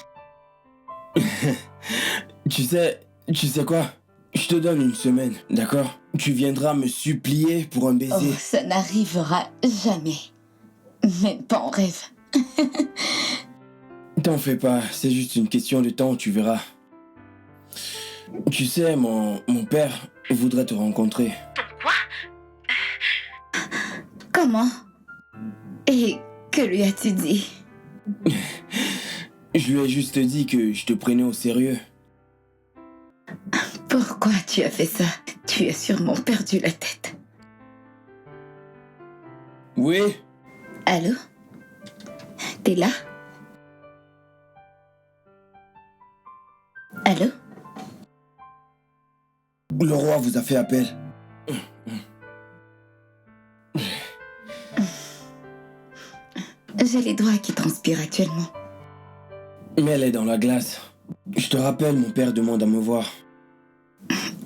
Tu sais quoi? Je te donne une semaine, d'accord? Tu viendras me supplier pour un Oh, baiser. ça n'arrivera jamais. Même pas en rêve. T'en fais pas, c'est juste une question de temps, tu verras. Tu sais, mon père voudrait te rencontrer. Comment? Et que lui as-tu dit? Je lui ai juste dit que je te prenais au sérieux. Pourquoi tu as fait ça? Tu as sûrement perdu la tête. Oui? Allô? T'es là? Allô? Le roi vous a fait appel. J'ai les doigts qui transpirent actuellement. Mais elle est dans la glace. Je te rappelle, mon père demande à me voir.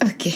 Ok.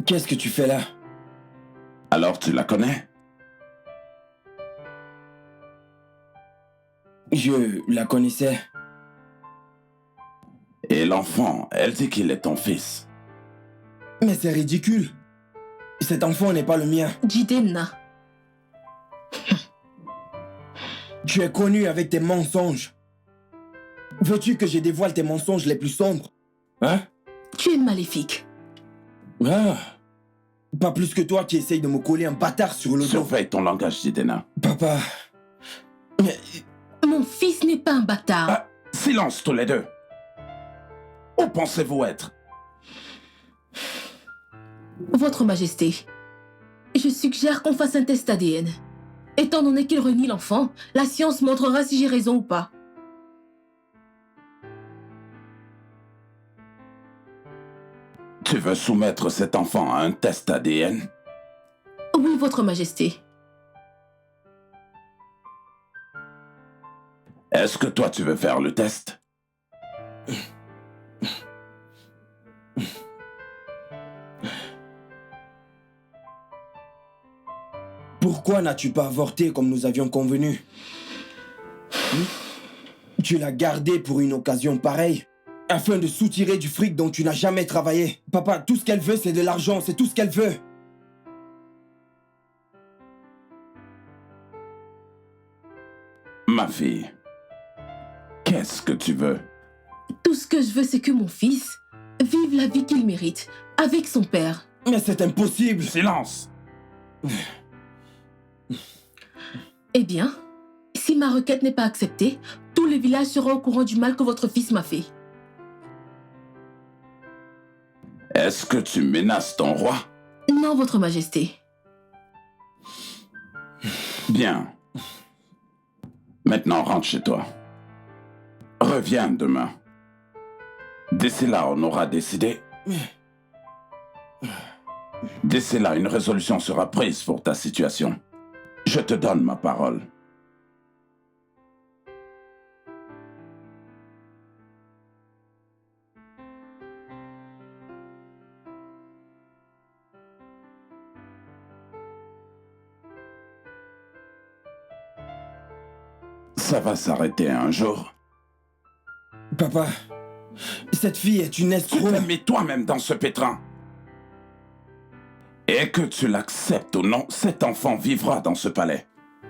Qu'est-ce que tu fais là? Alors tu la connais? Je la connaissais. Et l'enfant, elle dit qu'il est ton fils. Mais c'est ridicule. Cet enfant n'est pas le mien. Jidena. Tu es connu avec tes mensonges. Veux-tu que je dévoile tes mensonges les plus sombres? Hein? Tu es maléfique. Ah. Pas plus que toi qui essaye de me coller un bâtard sur le dos. Surveille ton langage, Zidena. Papa. Mais... Mon fils n'est pas un bâtard. Ah, silence tous les deux. Où pensez-vous être? Votre Majesté, je suggère qu'on fasse un test ADN. Étant donné qu'il renie l'enfant, la science montrera si j'ai raison ou pas. Tu veux soumettre cet enfant à un test ADN? Oui, Votre Majesté. Est-ce que toi tu veux faire le test? Pourquoi n'as-tu pas avorté comme nous avions convenu? Tu l'as gardé pour une occasion pareille, afin de soutirer du fric dont tu n'as jamais travaillé. Papa, tout ce qu'elle veut, c'est de l'argent, c'est tout ce qu'elle veut. Ma fille, qu'est-ce que tu veux? Tout ce que je veux, c'est que mon fils vive la vie qu'il mérite, avec son père. Mais c'est impossible. Silence! Eh bien, si ma requête n'est pas acceptée, tout le village sera au courant du mal que votre fils m'a fait. Est-ce que tu menaces ton roi? Non, Votre Majesté. Bien. Maintenant, rentre chez toi. Reviens demain. D'ici là, on aura décidé. D'ici là, une résolution sera prise pour ta situation. Je te donne ma parole. Ça va s'arrêter un jour. Papa, cette fille est une Tu escroc. t'es mis toi-même dans ce pétrin. Et que tu l'acceptes ou non, cet enfant vivra dans ce palais.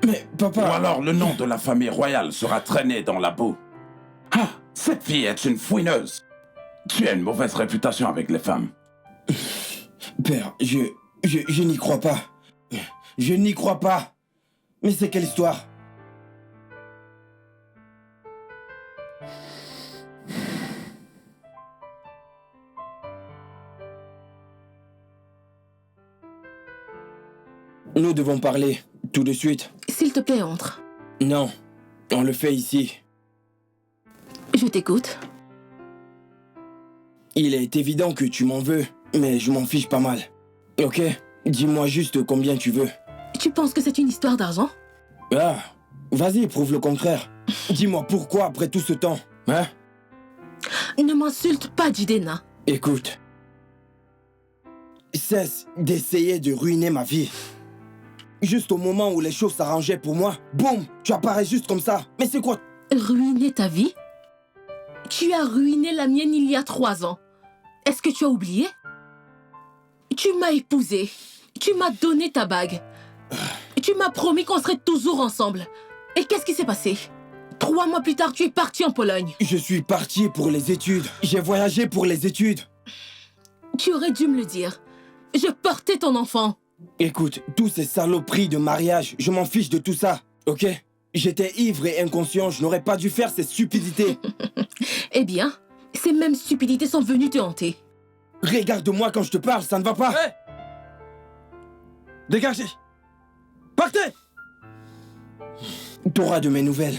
Mais Ou papa... alors le nom de la famille royale sera traîné dans la boue. Ah, cette fille est une fouineuse. Tu as une mauvaise réputation avec les femmes. Père, je n'y crois pas. Je n'y crois pas. Mais c'est quelle histoire? Nous devons parler, tout de suite. S'il te plaît, entre. Non, on le fait ici. Je t'écoute. Il est évident que tu m'en veux, mais je m'en fiche pas mal. Ok? Dis-moi juste combien tu veux. Tu penses que c'est une histoire d'argent? Ah, vas-y, prouve le contraire. Dis-moi pourquoi après tout ce temps, hein? Ne m'insulte pas, Jidena. Écoute. Cesse d'essayer de ruiner ma vie. Juste au moment où les choses s'arrangeaient pour moi, boum, tu apparais juste comme ça. Mais c'est quoi? Ruiner ta vie? Tu as ruiné la mienne il y a 3 ans. Est-ce que tu as oublié? Tu m'as épousée. Tu m'as donné ta bague. Tu m'as promis qu'on serait toujours ensemble. Et qu'est-ce qui s'est passé? 3 mois plus tard, tu es parti en Pologne. Je suis parti pour les études. J'ai voyagé pour les études. Tu aurais dû me le dire. Je portais ton enfant. Écoute, tous ces saloperies de mariage, je m'en fiche de tout ça, ok? J'étais ivre et inconscient, je n'aurais pas dû faire ces stupidités. Eh bien, ces mêmes stupidités sont venues te hanter. Regarde-moi quand je te parle, ça ne va pas. Hé! Dégagez! Partez! T'auras de mes nouvelles.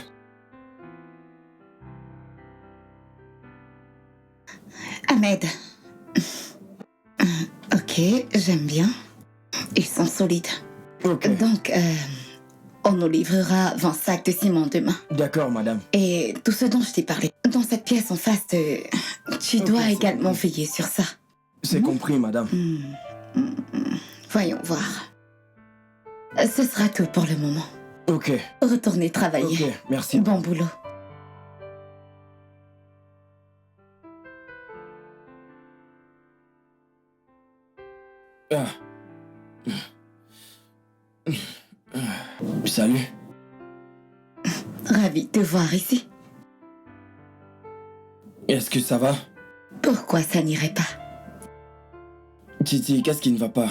Ahmed. Ok, j'aime bien. Ils sont solides. Ok. Donc, on nous livrera 20 sacs de ciment demain. D'accord, madame. Et tout ce dont je t'ai parlé. Dans cette pièce en face, tu dois c'est également compris. veiller sur ça. C'est compris, madame. Voyons voir. Ce sera tout pour le moment. Ok, Retournez travailler. ok, merci. Bon boulot. Ah. Salut. Ravi de te voir ici. Est-ce que ça va? Pourquoi ça n'irait pas? Titi, qu'est-ce qui ne va pas?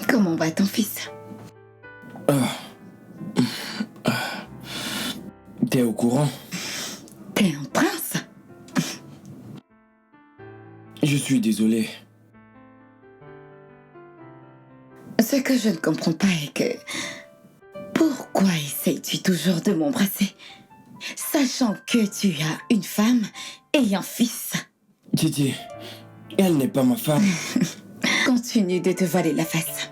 Comment va ton fils? T'es au courant? T'es un prince? Je suis désolé. Ce que je ne comprends pas est que... Pourquoi essayes-tu toujours de m'embrasser, sachant que tu as une femme et un fils? Titi, elle n'est pas ma femme. Continue de te voiler la face.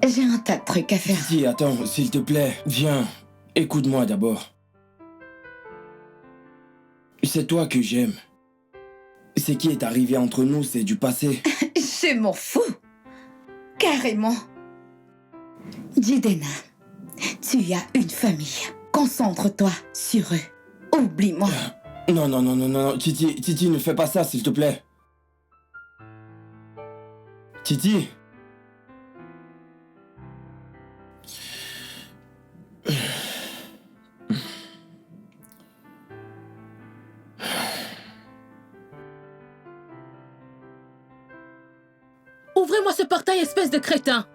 J'ai un tas de trucs à faire. Titi, attends, s'il te plaît, viens. Écoute-moi d'abord. C'est toi que j'aime. Ce qui est arrivé entre nous, c'est du passé. Je m'en fous. Carrément. Jidena, tu as une famille. Concentre-toi sur eux. Oublie-moi. Non, non, non, non, non. Titi, ne fais pas ça, s'il te plaît. Titi. Ouvrez-moi ce portail, espèce de crétin!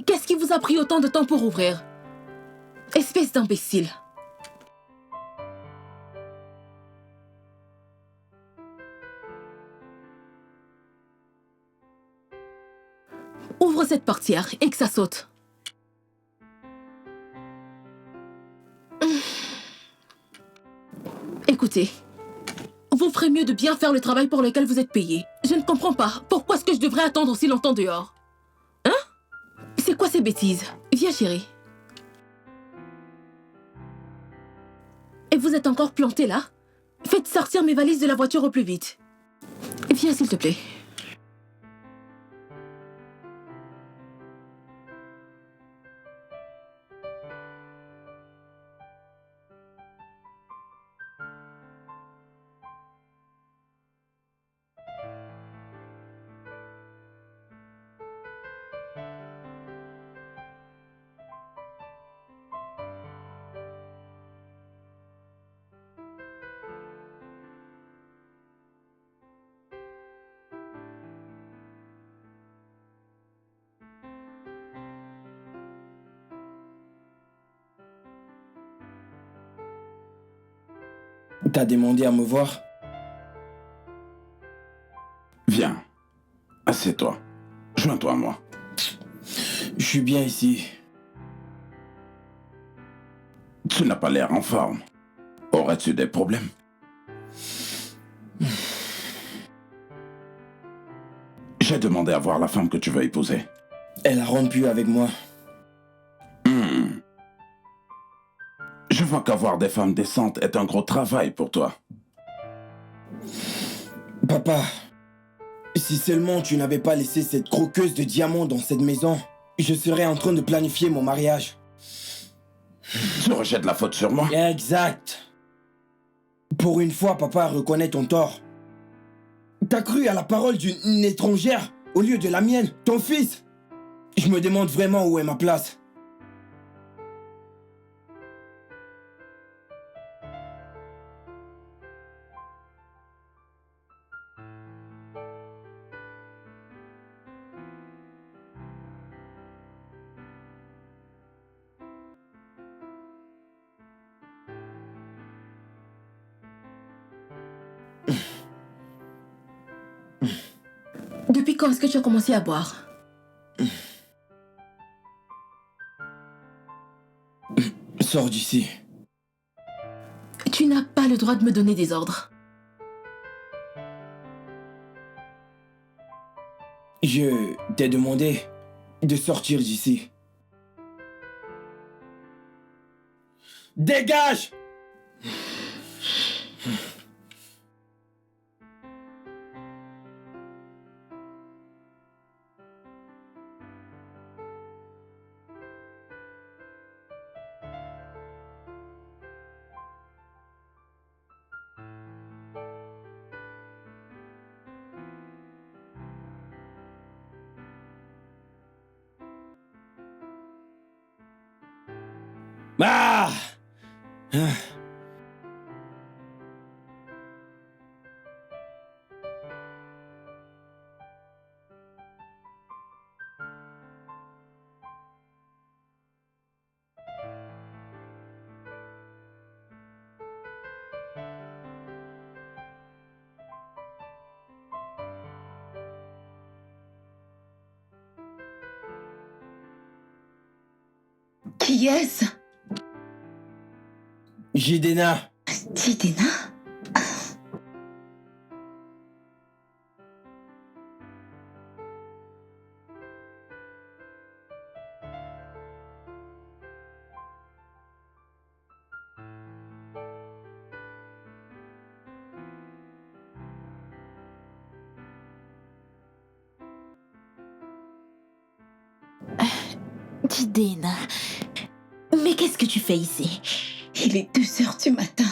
Qu'est-ce qui vous a pris autant de temps pour ouvrir? Espèce d'imbécile! Ouvre cette portière et que ça saute. Écoutez, vous ferez mieux de bien faire le travail pour lequel vous êtes payé. Je ne comprends pas. Pourquoi est-ce que je devrais attendre aussi longtemps dehors? Hein? C'est quoi ces bêtises? Viens, chérie. Et vous êtes encore planté là? Faites sortir mes valises de la voiture au plus vite. Viens, s'il te plaît. T'as demandé à me voir? Viens. Assieds-toi. Joins-toi à moi. Je suis bien ici. Tu n'as pas l'air en forme. Aurais-tu des problèmes? J'ai demandé à voir la femme que tu veux épouser. Elle a rompu avec moi. Je vois qu'avoir des femmes décentes est un gros travail pour toi. Papa, si seulement tu n'avais pas laissé cette croqueuse de diamants dans cette maison, je serais en train de planifier mon mariage. Tu rejettes la faute sur moi? Exact. Pour une fois, papa, reconnais ton tort. T'as cru à la parole d'une étrangère au lieu de la mienne, ton fils. Je me demande vraiment où est ma place. Depuis quand est-ce que tu as commencé à boire? Sors d'ici. Tu n'as pas le droit de me donner des ordres. Je t'ai demandé de sortir d'ici. Dégage! Ah! Ah. Qui est-ce? Jidena, Tidena? Jidena, mais qu'est-ce que tu fais ici? Il est 2 heures du matin.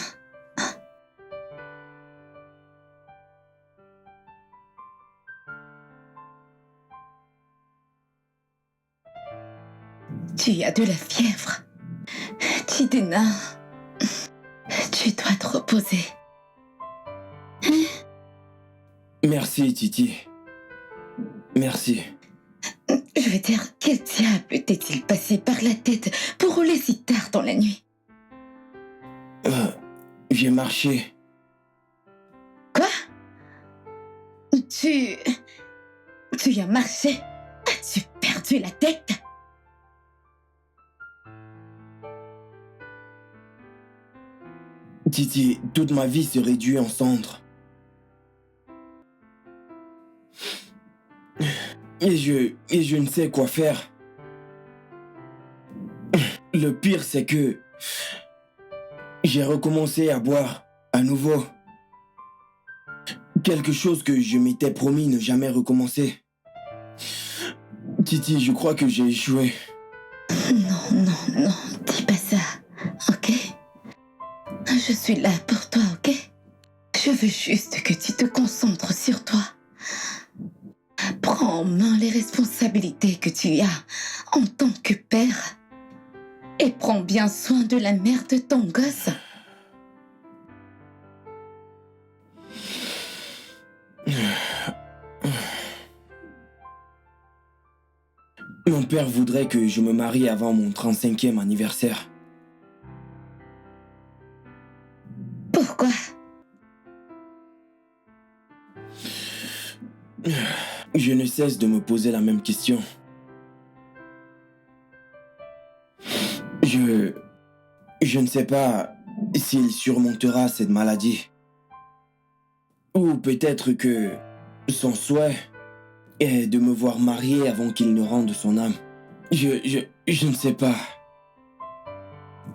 Tu as de la fièvre. Tidena, tu dois te reposer. merci Titi. Merci. Je veux dire, quel diable t'est-il passé par la tête pour rouler si tard dans la nuit? J'ai marché. Quoi? Tu as marché? As-tu perdu la tête? Titi, toute ma vie se réduit en cendres. Et je ne sais quoi faire. Le pire, c'est que j'ai recommencé à boire à nouveau. Quelque chose que je m'étais promis ne jamais recommencer. Titi, je crois que j'ai échoué. Non, dis pas ça, ok? Je suis là pour toi, ok? Je veux juste que tu te concentres sur toi. Prends en main les responsabilités que tu as en tant que père. Et prends bien soin de la mère de ton gosse. Mon père voudrait que je me marie avant mon 35e anniversaire. Pourquoi? Je ne cesse de me poser la même question. Je ne sais pas s'il surmontera cette maladie. Ou peut-être que son souhait est de me voir marié avant qu'il ne rende son âme. Je ne sais pas.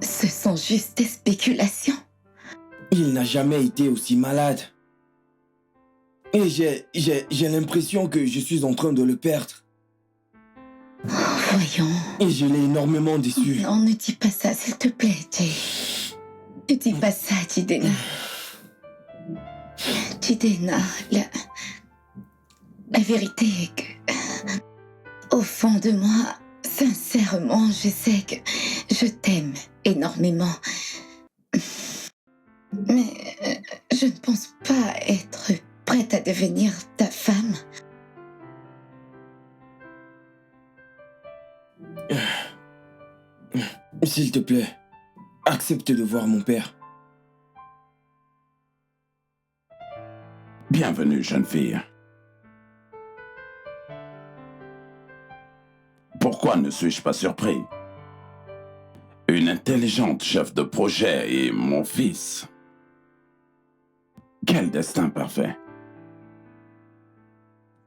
Ce sont juste des spéculations. Il n'a jamais été aussi malade. Et j'ai l'impression que je suis en train de le perdre. Voyons. Et je l'ai énormément déçu. Non, ne dis pas ça, s'il te plaît, Jay. Ne dis pas ça, Jidena. Jidena, la vérité est que, au fond de moi, sincèrement, je sais que je t'aime énormément. Mais je ne pense pas être prête à devenir ta femme. S'il te plaît, accepte de voir mon père. Bienvenue, jeune fille. Pourquoi ne suis-je pas surpris? Une intelligente chef de projet et mon fils. Quel destin parfait.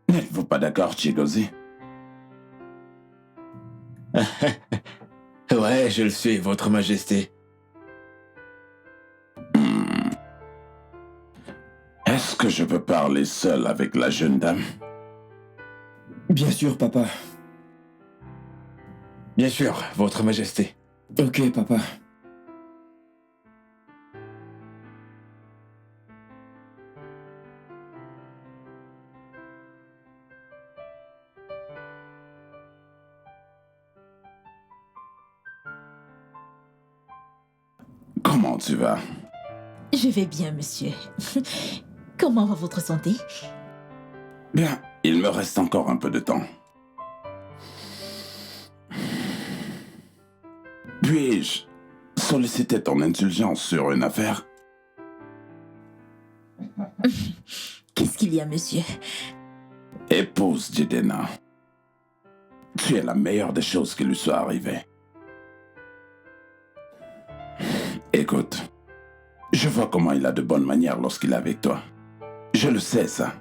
N'êtes-vous pas d'accord, Chigozi? Ouais, je le suis, Votre Majesté. Est-ce que je peux parler seul avec la jeune dame? Bien sûr, papa. Bien sûr, Votre Majesté. Ok, papa. Comment tu vas? Je vais bien, monsieur. Comment va votre santé? Bien, il me reste encore un peu de temps. Puis-je solliciter ton indulgence sur une affaire? Qu'est-ce qu'il y a, monsieur? Épouse Jidenna. Tu es la meilleure des choses qui lui soit arrivée. Écoute, je vois comment il a de bonnes manières lorsqu'il est avec toi. Je le sais, ça.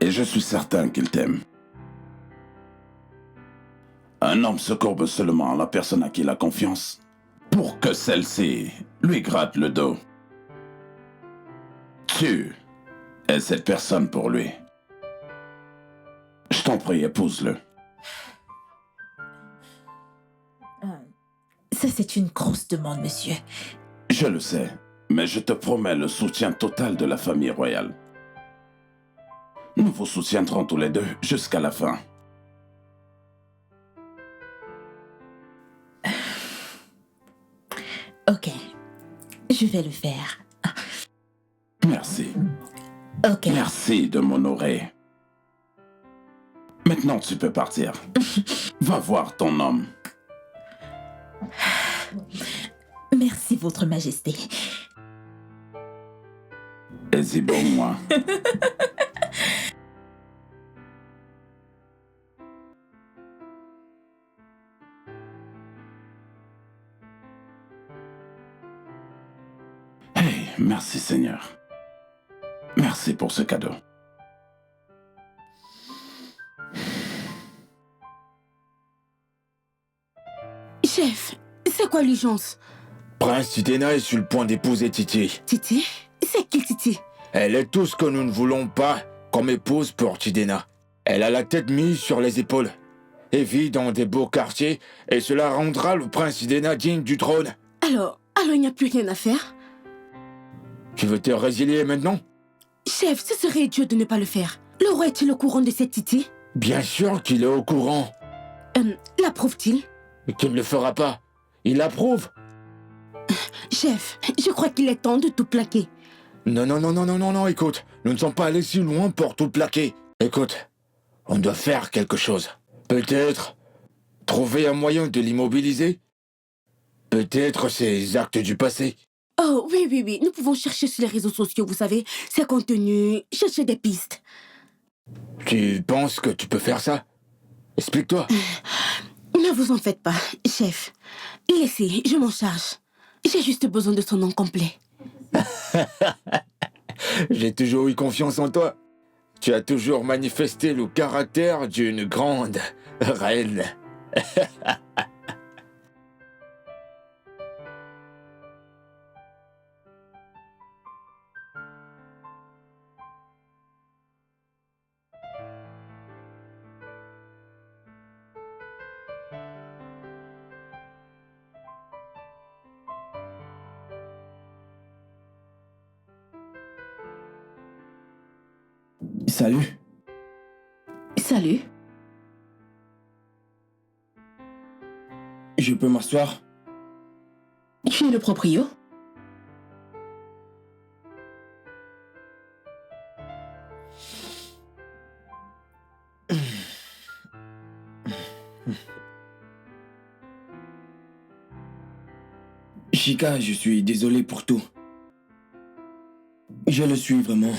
Et je suis certain qu'il t'aime. Un homme se courbe seulement à la personne à qui il a confiance pour que celle-ci lui gratte le dos. Tu es cette personne pour lui. Je t'en prie, épouse-le. Ça, c'est une grosse demande, monsieur. Je le sais, mais je te promets le soutien total de la famille royale. Nous vous soutiendrons tous les deux jusqu'à la fin. Ok, je vais le faire. Merci. Ok. Merci de m'honorer. Maintenant, tu peux partir. Va voir ton homme. Merci, votre majesté. Et bon moi. Hey, merci Seigneur. Merci pour ce cadeau. Chef, c'est quoi l'urgence? Prince Jidenna est sur le point d'épouser Titi. Titi? C'est qui Titi? Elle est tout ce que nous ne voulons pas comme épouse pour Jidenna. Elle a la tête mise sur les épaules et vit dans des beaux quartiers et cela rendra le prince Jidenna digne du trône. Alors il n'y a plus rien à faire? Tu veux te résilier maintenant? Chef, ce serait idiot de ne pas le faire. Le roi est-il au courant de cette Titi? Bien sûr qu'il est au courant. L'approuve-t-il? Qu'il ne le fera pas. Il l'approuve. Chef, je crois qu'il est temps de tout plaquer. Non, écoute. Nous ne sommes pas allés si loin pour tout plaquer. Écoute, on doit faire quelque chose. Peut-être trouver un moyen de l'immobiliser. Peut-être ses actes du passé. Oh, oui, nous pouvons chercher sur les réseaux sociaux, vous savez, ses contenus, chercher des pistes. Tu penses que tu peux faire ça? Explique-toi. Ne vous en faites pas, chef. Laissez, je m'en charge. J'ai juste besoin de son nom complet. J'ai toujours eu confiance en toi. Tu as toujours manifesté le caractère d'une grande reine. Salut. Salut. Je peux m'asseoir? Tu es le proprio? Chica, je suis désolé pour tout. Je le suis vraiment.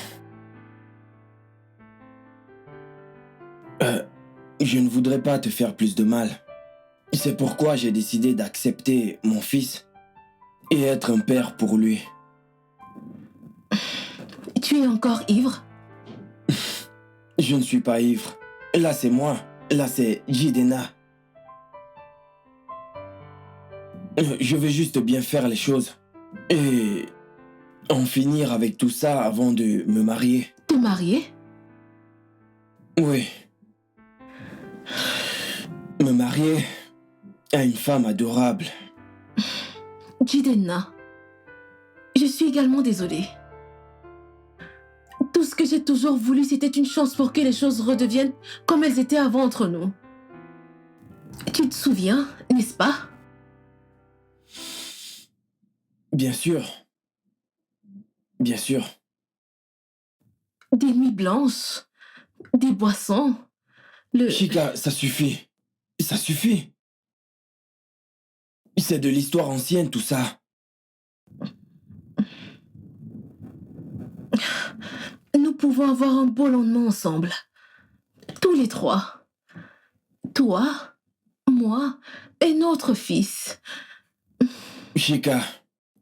Je ne voudrais pas te faire plus de mal. C'est pourquoi j'ai décidé d'accepter mon fils et être un père pour lui. Tu es encore ivre? Je ne suis pas ivre. Là, c'est moi. Là, c'est Jidenna. Je veux juste bien faire les choses. Et en finir avec tout ça avant de me marier. Te marier? Oui. Me marier à une femme adorable. Jidenna, je suis également désolée. Tout ce que j'ai toujours voulu, c'était une chance pour que les choses redeviennent comme elles étaient avant entre nous. Tu te souviens, n'est-ce pas? Bien sûr. Bien sûr. Des nuits blanches, des boissons, Chica, ça suffit. Ça suffit. C'est de l'histoire ancienne, tout ça. Nous pouvons avoir un beau lendemain ensemble. Tous les trois. Toi, moi et notre fils. Chica,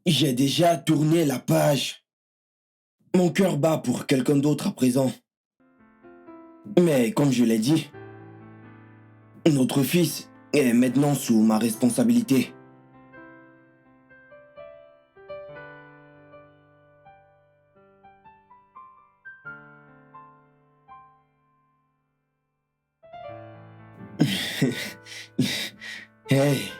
j'ai déjà tourné la page. Mon cœur bat pour quelqu'un d'autre à présent. Mais comme je l'ai dit, notre fils est maintenant sous ma responsabilité. Hey.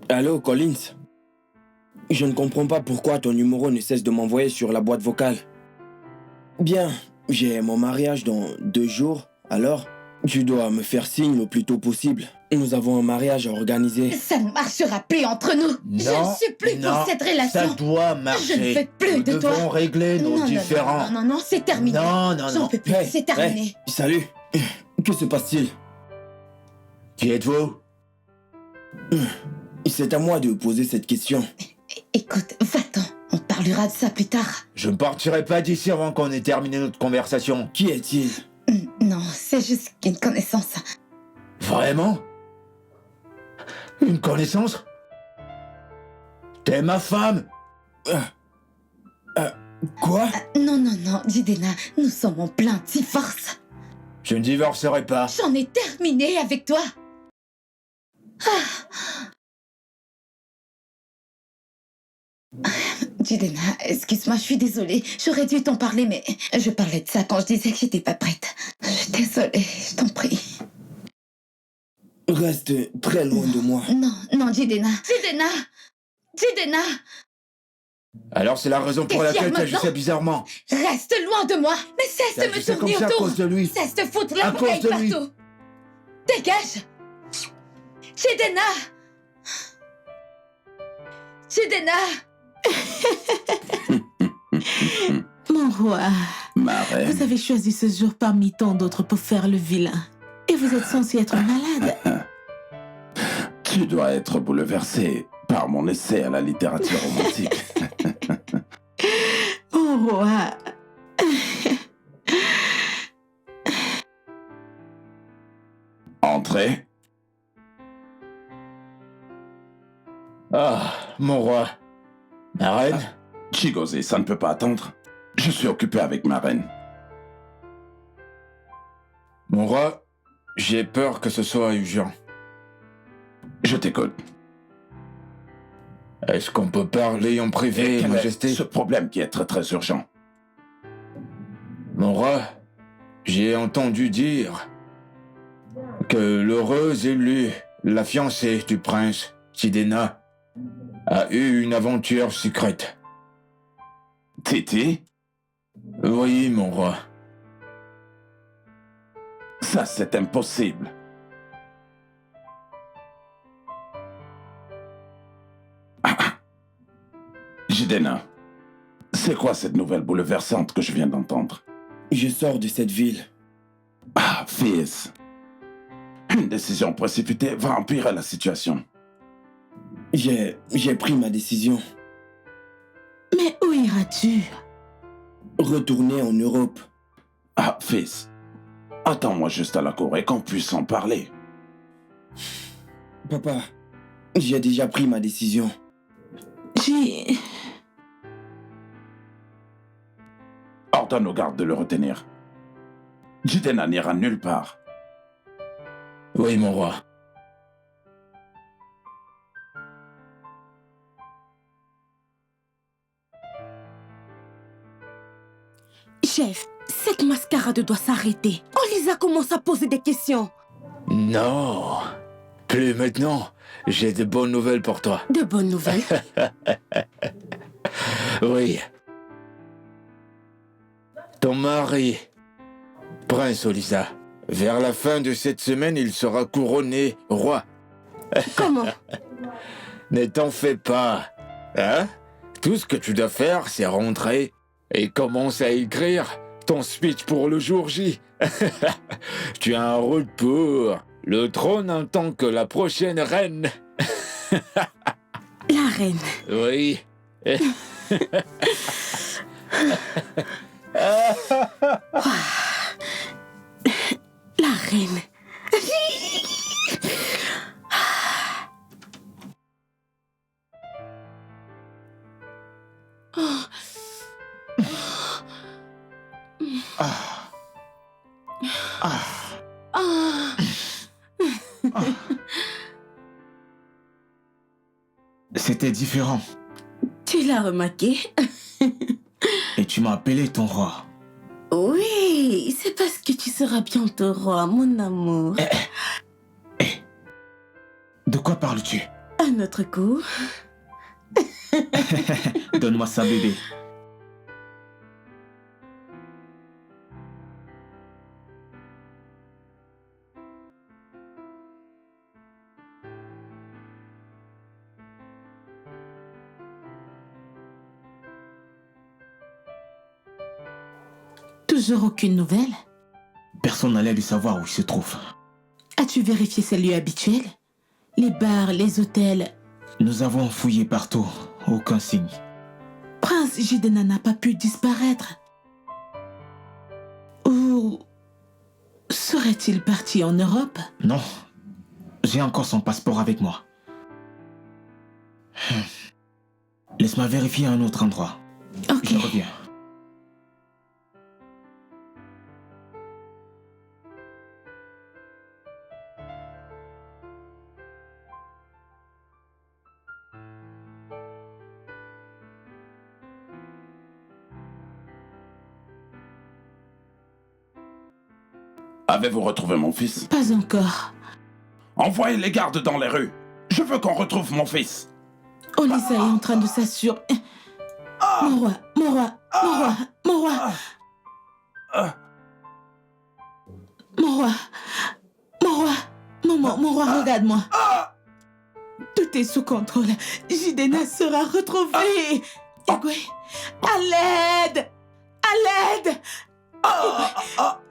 Allô, Collins? Je ne comprends pas pourquoi ton numéro ne cesse de m'envoyer sur la boîte vocale. Bien, j'ai mon mariage dans 2 jours, alors tu dois me faire signe le plus tôt possible. Nous avons un mariage à organiser. Ça ne marchera plus entre nous. Je ne suis plus pour cette relation. Ça doit marcher. Je ne veux plus de toi. Nous devons régler nos différends. Non, c'est terminé. Non. J'en peux plus, Hey, c'est terminé. hey, salut. Que se passe-t-il? Qui êtes-vous? C'est à moi de poser cette question. Écoute, va-t'en. On parlera de ça plus tard. Je ne partirai pas d'ici avant qu'on ait terminé notre conversation. Qui est-il? Non, c'est juste qu'une connaissance. Vraiment? Une connaissance? T'es ma femme? Quoi? Non, Jidena, nous sommes en plein divorce. Je ne divorcerai pas. J'en ai terminé avec toi. Jidena, excuse-moi, je suis désolée. J'aurais dû t'en parler, mais je parlais de ça quand je disais que j'étais pas prête. Je suis désolée, je t'en prie. Reste très loin de moi. Non, Jidena. Jidena, Alors c'est la raison pour T'es laquelle fière tu agissais maintenant? bizarrement. reste loin de moi. Mais cesse de me C'est comme tourner ça à autour. cause de lui. Cesse de foutre À l'appareil cause de lui. partout. Dégage. Jidena. Mon roi, Ma reine, vous avez choisi ce jour parmi tant d'autres pour faire le vilain. Et vous êtes censé être malade. tu dois être bouleversé par mon essai à la littérature romantique. Mon roi. Entrez. Ah, mon roi. Ma reine? Chigozé, ça ne peut pas attendre. Je suis occupé avec ma reine. Mon roi, j'ai peur que ce soit urgent. Je t'écoute. Est-ce qu'on peut parler en privé, Quel est Majesté? ce problème qui est très très urgent? Mon roi, j'ai entendu dire que l'heureuse élue, la fiancée du prince, Sidena, a eu une aventure secrète. Titi, Oui, mon roi. ça c'est impossible. Jidena, c'est quoi cette nouvelle bouleversante que je viens d'entendre? Je sors de cette ville. Ah, fils. Une décision précipitée va empirer la situation. J'ai pris ma décision. Mais où iras-tu? Retourner en Europe. Ah, fils. Attends-moi juste à la cour et qu'on puisse en parler. Papa, j'ai déjà pris ma décision. J'ai... Ordonne aux gardes de le retenir. Jidena n'ira nulle part. Oui, mon roi. Chef, cette mascarade doit s'arrêter. Olisa commence à poser des questions. Non, plus maintenant. J'ai de bonnes nouvelles pour toi. De bonnes nouvelles? Oui. Ton mari, Prince Olisa, vers la fin de cette semaine, il sera couronné roi. Comment? Ne t'en fais pas. Hein? Tout ce que tu dois faire, c'est rentrer et commencer à écrire ton speech pour le jour J. Tu as un rôle pour le trône en tant que la prochaine reine. La reine. Oui. La reine. C'était différent. Tu l'as remarqué? Et tu m'as appelé ton roi. Oui, c'est parce que tu seras bientôt roi, mon amour. De quoi parles-tu? Un autre coup. Donne-moi ça, bébé. Toujours aucune nouvelle? Personne n'a l'air de savoir où il se trouve. As-tu vérifié ses lieux habituels? Les bars, les hôtels? Nous avons fouillé partout. Aucun signe. Prince Jidena n'a pas pu disparaître. Ou serait-il parti en Europe? Non. J'ai encore son passeport avec moi. Laisse-moi vérifier un autre endroit. Ok. Je reviens. Avez-vous retrouvé mon fils? Pas encore. Envoyez les gardes dans les rues. Je veux qu'on retrouve mon fils. Olisa est en train de s'assurer. Mon roi, mon roi, mon roi, mon roi. Mon roi, mon roi, mon roi, regarde-moi. Tout est sous contrôle. Jidena sera retrouvé. Igwe, à l'aide! À l'aide!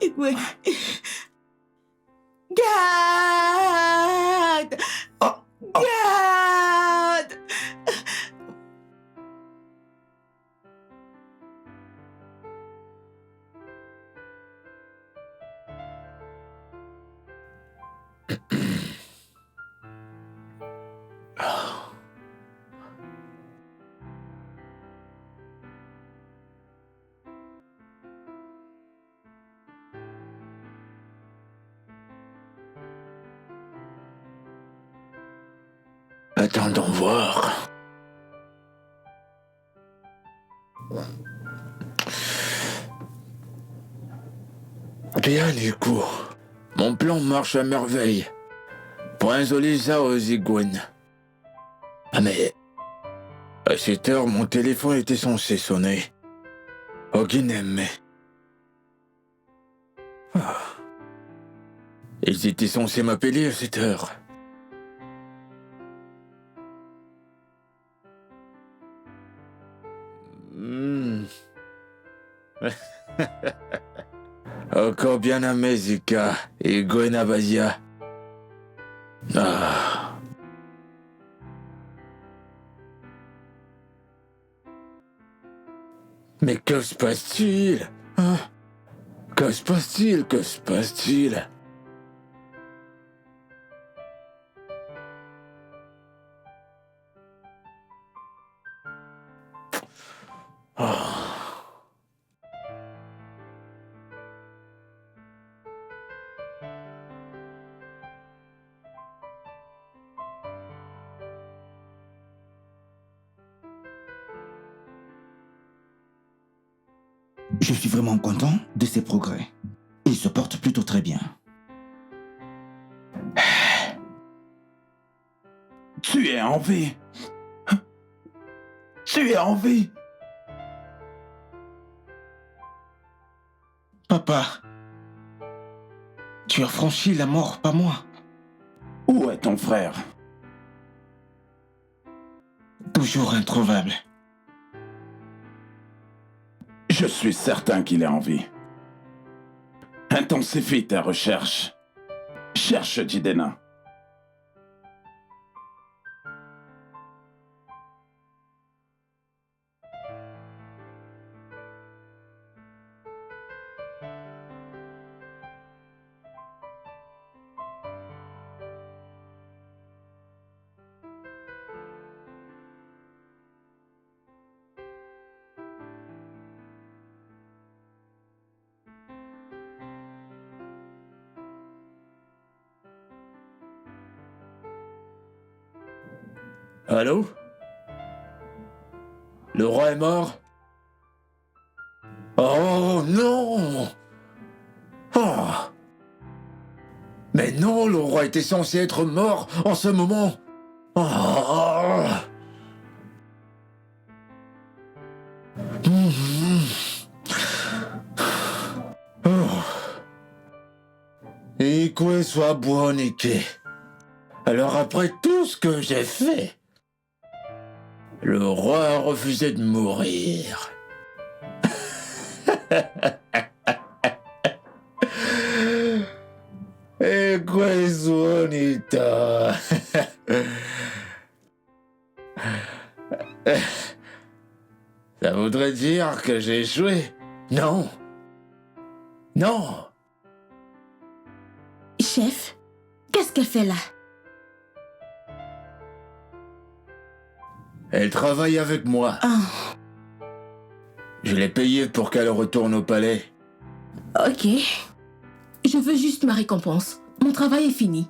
Igwe. Garde! Garde! Attendons voir. Bien du coup, mon plan marche à merveille. Prince Olisa aux Igounes. Ah mais... À cette heure, mon téléphone était censé sonner. Oginem. Ah. Ils étaient censés m'appeler à cette heure. Encore bien aimé, Zika et Gwenabazia. Ah. Mais que se passe-t-il? Hein? Que se passe-t-il? Que se passe-t-il? Ah. Je suis vraiment content de ses progrès. Il se porte plutôt très bien. Tu es en vie. Tu es en vie. Papa, tu as franchi la mort, pas moi. Où est ton frère? Toujours introuvable. Je suis certain qu'il est en vie. Intensifie tes recherches. Cherche Jidenna. Allô? Le roi est mort? Oh non! Oh! Mais non, le roi était censé être mort en ce moment! Oh! Et quoi soit buonike. Alors après tout ce que j'ai fait, le roi a refusé de mourir. Et quoi suonita. Ça voudrait dire que j'ai échoué? Non. Non. Chef, qu'est-ce qu'elle fait là? Elle travaille avec moi. Ah, Je l'ai payée pour qu'elle retourne au palais. ok. Je veux juste ma récompense. Mon travail est fini.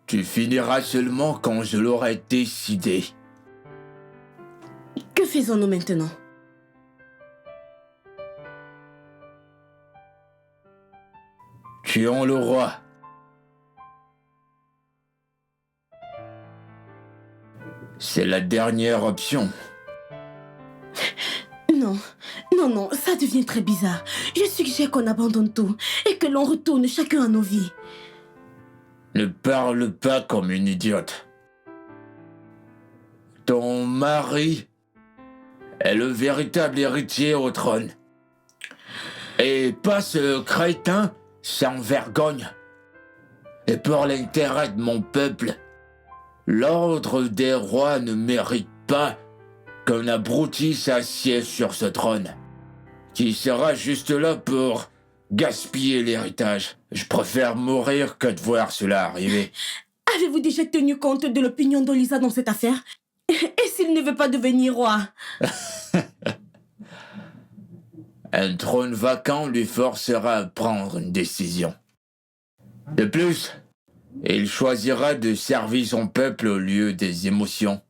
Tu finiras seulement quand je l'aurai décidé. Que faisons-nous maintenant? Tuons le roi. C'est la dernière option. Non, non, non, ça devient très bizarre. Je suggère qu'on abandonne tout et que l'on retourne chacun à nos vies. Ne parle pas comme une idiote. Ton mari est le véritable héritier au trône. Et pas ce crétin sans vergogne. Et pour l'intérêt de mon peuple, l'ordre des rois ne mérite pas qu'un abruti s'assied sur ce trône, qui sera juste là pour gaspiller l'héritage. Je préfère mourir que de voir cela arriver. Avez-vous déjà tenu compte de l'opinion d'Olisa dans cette affaire? Et s'il ne veut pas devenir roi? Un trône vacant lui forcera à prendre une décision. De plus, il choisira de servir son peuple au lieu des émotions.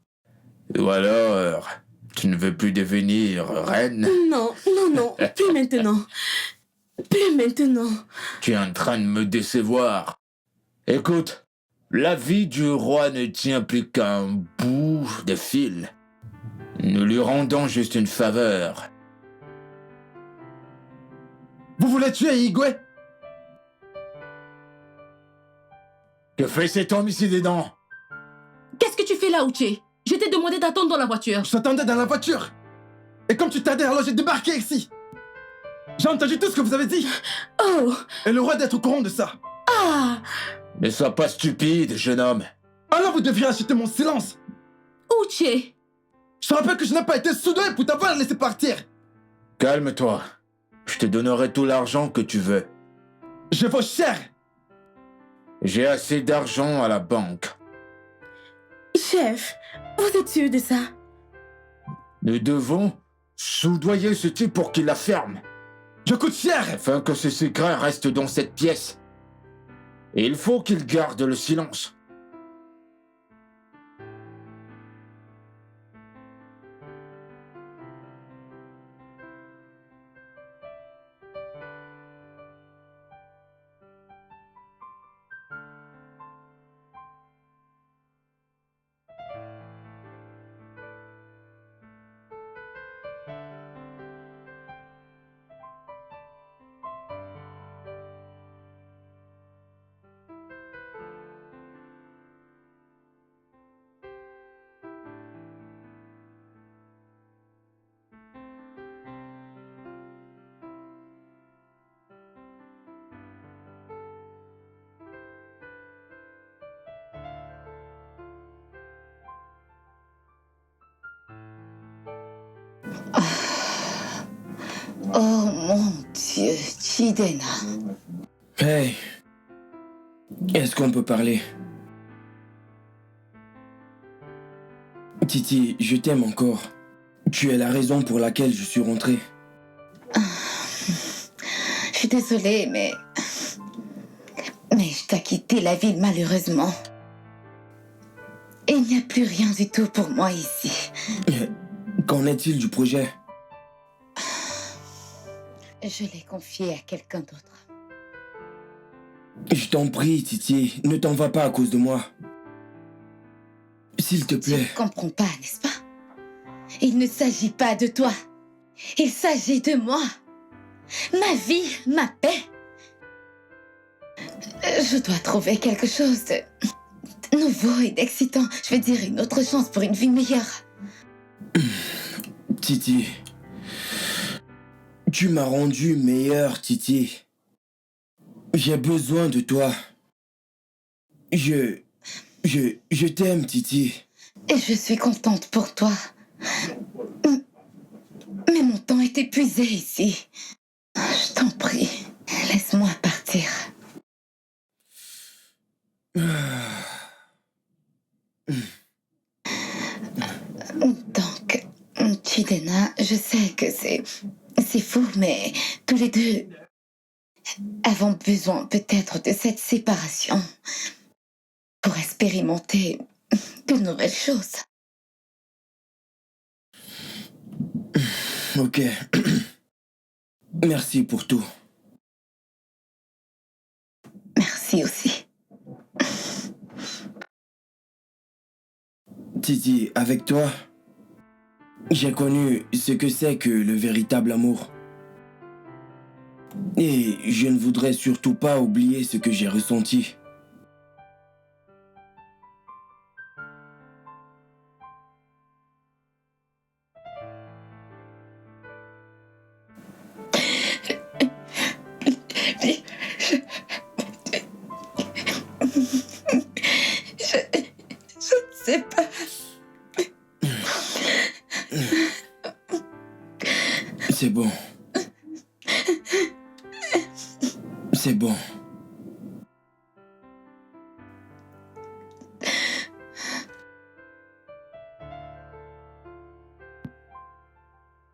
Ou alors, tu ne veux plus devenir reine? Non, non, non, plus maintenant. Plus maintenant. Tu es en train de me décevoir. Écoute, la vie du roi ne tient plus qu'à un bout de fil. Nous lui rendons juste une faveur. Vous voulez tuer Igwe? Que fait cet homme ici dedans? Qu'est-ce que tu fais là, Uche? Je t'ai demandé d'attendre dans la voiture. Je t'attendais dans la voiture. Et comme tu tardais, alors j'ai débarqué ici. J'ai entendu tout ce que vous avez dit. Oh! Et le roi d'être au courant de ça. Ah! Ne sois pas stupide, jeune homme. Alors vous deviez acheter mon silence. Uche! Je te rappelle que je n'ai pas été soudoyé pour t'avoir laissé partir. Calme-toi. Je te donnerai tout l'argent que tu veux. Je vaux cher. J'ai assez d'argent à la banque. Chef, vous êtes sûr de ça? Nous devons soudoyer ce type pour qu'il la ferme, Je coûte cher. afin que ce secret reste dans cette pièce. Et il faut qu'il garde le silence. Chidena. Hey, est-ce qu'on peut parler? Titi, je t'aime encore. Tu es la raison pour laquelle je suis rentré. Je suis désolée, mais je t'ai quitté la ville malheureusement. Et il n'y a plus rien du tout pour moi ici. Qu'en est-il du projet? Je l'ai confié à quelqu'un d'autre. Je t'en prie, Titi, ne t'en vas pas à cause de moi. S'il te Tu plaît. ne comprends pas, n'est-ce pas? Il ne s'agit pas de toi. Il s'agit de moi. Ma vie, ma paix. Je dois trouver quelque chose de nouveau et d'excitant. Je veux dire, une autre chance pour une vie meilleure. Titi, tu m'as rendu meilleur, Titi. J'ai besoin de toi. Je t'aime, Titi. Et je suis contente pour toi. Mais mon temps est épuisé ici. Je t'en prie, laisse-moi partir. Donc, Chidena, je sais que c'est fou, mais tous les deux avons besoin peut-être de cette séparation pour expérimenter de nouvelles choses. Ok. Merci pour tout. Merci aussi. Titi, avec toi, j'ai connu ce que c'est que le véritable amour. Et je ne voudrais surtout pas oublier ce que j'ai ressenti. Je ne sais pas. C'est bon. C'est bon.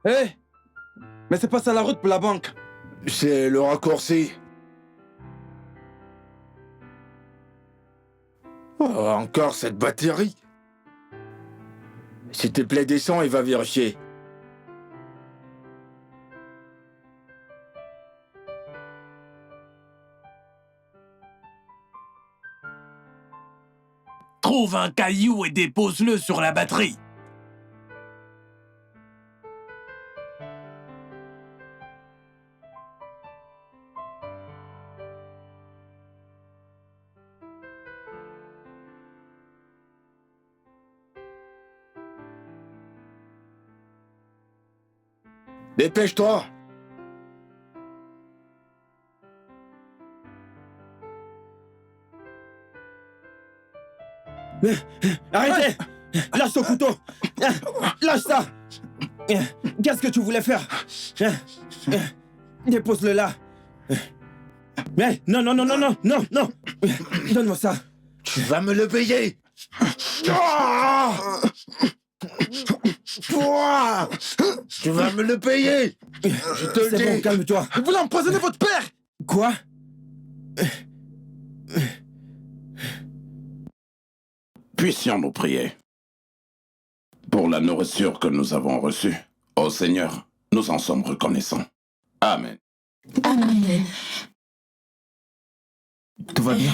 Hé! Mais c'est pas ça la route pour la banque. C'est le raccourci. Oh, encore cette batterie. S'il te plaît, descends et va vérifier. Trouve un caillou et dépose-le sur la batterie. Dépêche-toi. Arrêtez! Lâche ton couteau! Lâche ça! Qu'est-ce que tu voulais faire? Dépose-le là! Mais non, non, non, non, non, non, non! Donne-moi ça! Tu vas me le payer. Tu vas me le payer. Je te le dis. C'est bon, calme-toi! Vous voulez empoisonner votre père? Quoi? Puissions-nous prier. Pour la nourriture que nous avons reçue, ô Seigneur, nous en sommes reconnaissants. Amen. Amen. Tout va bien?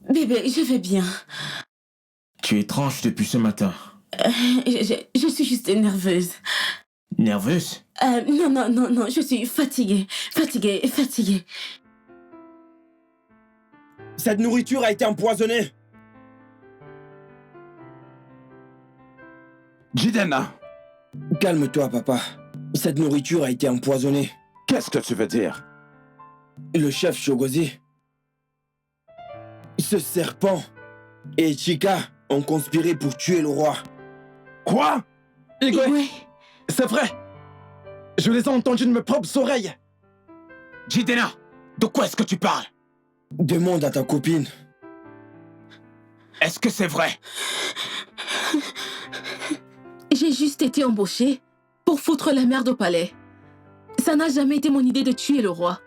Bébé, je vais bien. Tu es étrange depuis ce matin. Je suis juste nerveuse. Nerveuse? Non, je suis fatiguée. Fatiguée. Cette nourriture a été empoisonnée! Chidena, Calme-toi, papa. Cette nourriture a été empoisonnée. qu'est-ce que tu veux dire? Le chef Shogozi, ce serpent et Chika ont conspiré pour tuer le roi. Quoi? Igwe, Ouais. c'est vrai. Je les ai entendus de mes propres oreilles. Jidena, de quoi est-ce que tu parles? Demande à ta copine. Est-ce que c'est vrai? J'ai juste été embauchée pour foutre la merde au palais. Ça n'a jamais été mon idée de tuer le roi.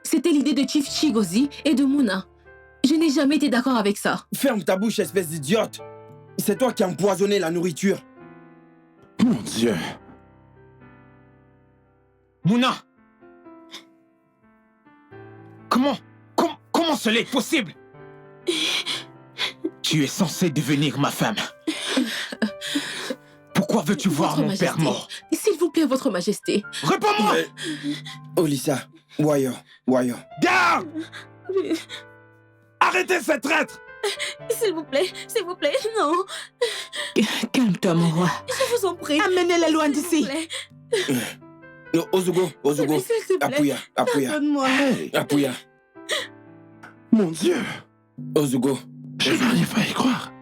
C'était l'idée de Chief Chigozi et de Muna. Je n'ai jamais été d'accord avec ça. Ferme ta bouche, espèce d'idiote. C'est toi qui as empoisonné la nourriture. Mon Dieu. Muna! Comment cela est possible? Tu es censé devenir ma femme. Pourquoi veux-tu voir mon père mort? S'il vous plaît, Votre Majesté. Réponds-moi! Olissa, Wayo. Garde! Arrêtez cette traître! S'il vous plaît, non. Calme-toi, mon roi. Je vous en prie. Amenez-la loin d'ici. Ozugo. S'il te plaît. Appuya. Donne-moi. Appuya. Mon Dieu. Ozugo. Je n'arrive pas à y croire.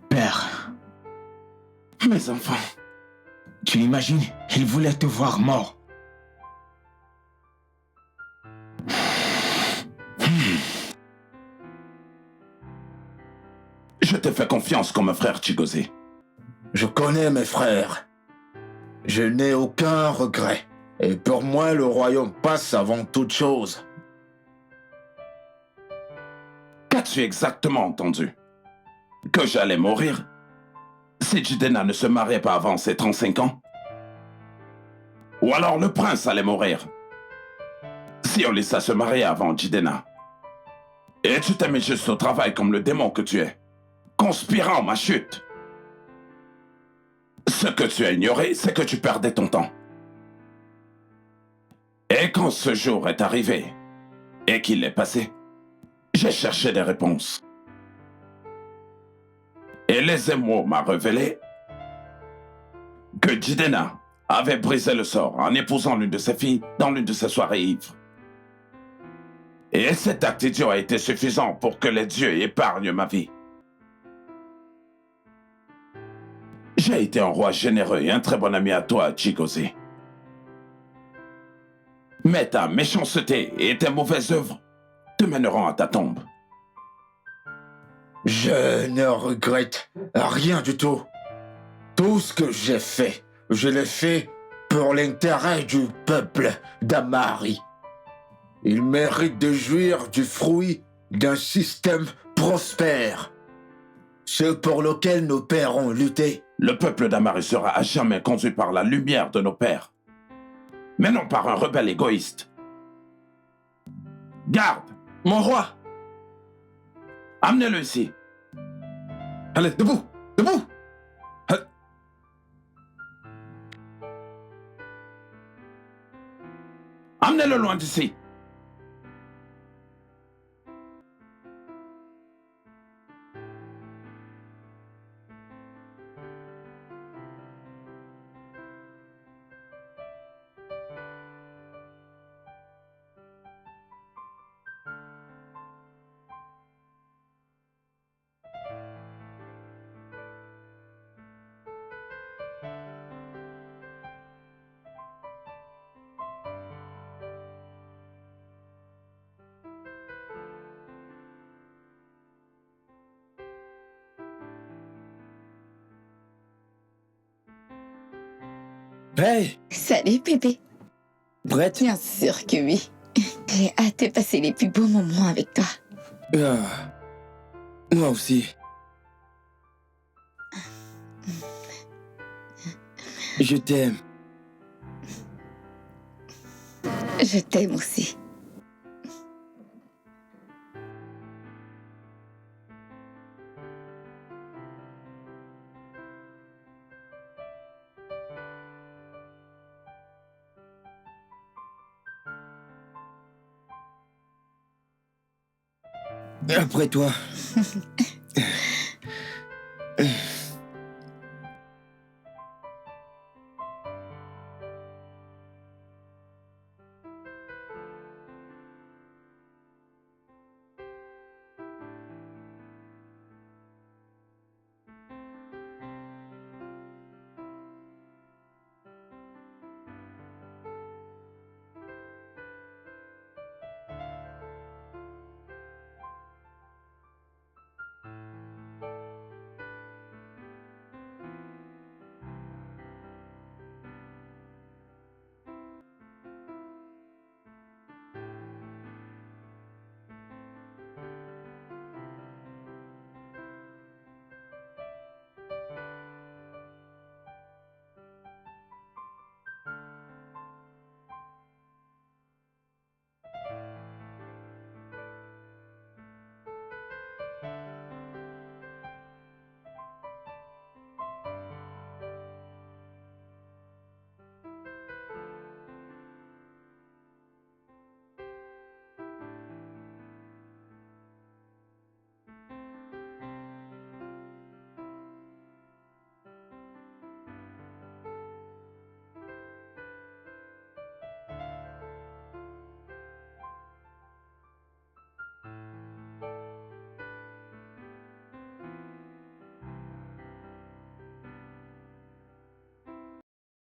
Père, Mes enfants. tu l'imagines? Il voulait te voir mort. Je te fais confiance comme frère Chigozi. Je connais mes frères. Je n'ai aucun regret. Et pour moi, le royaume passe avant toute chose. Qu'as-tu exactement entendu? Que j'allais mourir? Si Jidena ne se mariait pas avant ses 35 ans? Ou alors le prince allait mourir? Si Olissa se mariait avant Jidena? Et tu t'es mis juste au travail comme le démon que tu es, conspirant ma chute. Ce que tu as ignoré, c'est que tu perdais ton temps. Et quand ce jour est arrivé, et qu'il est passé, j'ai cherché des réponses. Et les émois m'a révélé que Jidena avait brisé le sort en épousant l'une de ses filles dans l'une de ses soirées ivres. Et cet acte idiot a été suffisant pour que les dieux épargnent ma vie. J'ai été un roi généreux et un très bon ami à toi, Chigozi. Mais ta méchanceté et tes mauvaises œuvres te mèneront à ta tombe. Je ne regrette rien du tout. Tout ce que j'ai fait, je l'ai fait pour l'intérêt du peuple d'Amari. Il mérite de jouir du fruit d'un système prospère. Ce pour lequel nos pères ont lutté. Le peuple d'Amari sera à jamais conduit par la lumière de nos pères, mais non par un rebelle égoïste. Garde! Mon roi! Amenez-le ici. Allez, debout! Amenez-le loin d'ici. Hey! Salut bébé. Prête? Bien sûr que oui. J'ai hâte de passer les plus beaux moments avec toi. Ah, moi aussi. Je t'aime. Je t'aime aussi. Après toi.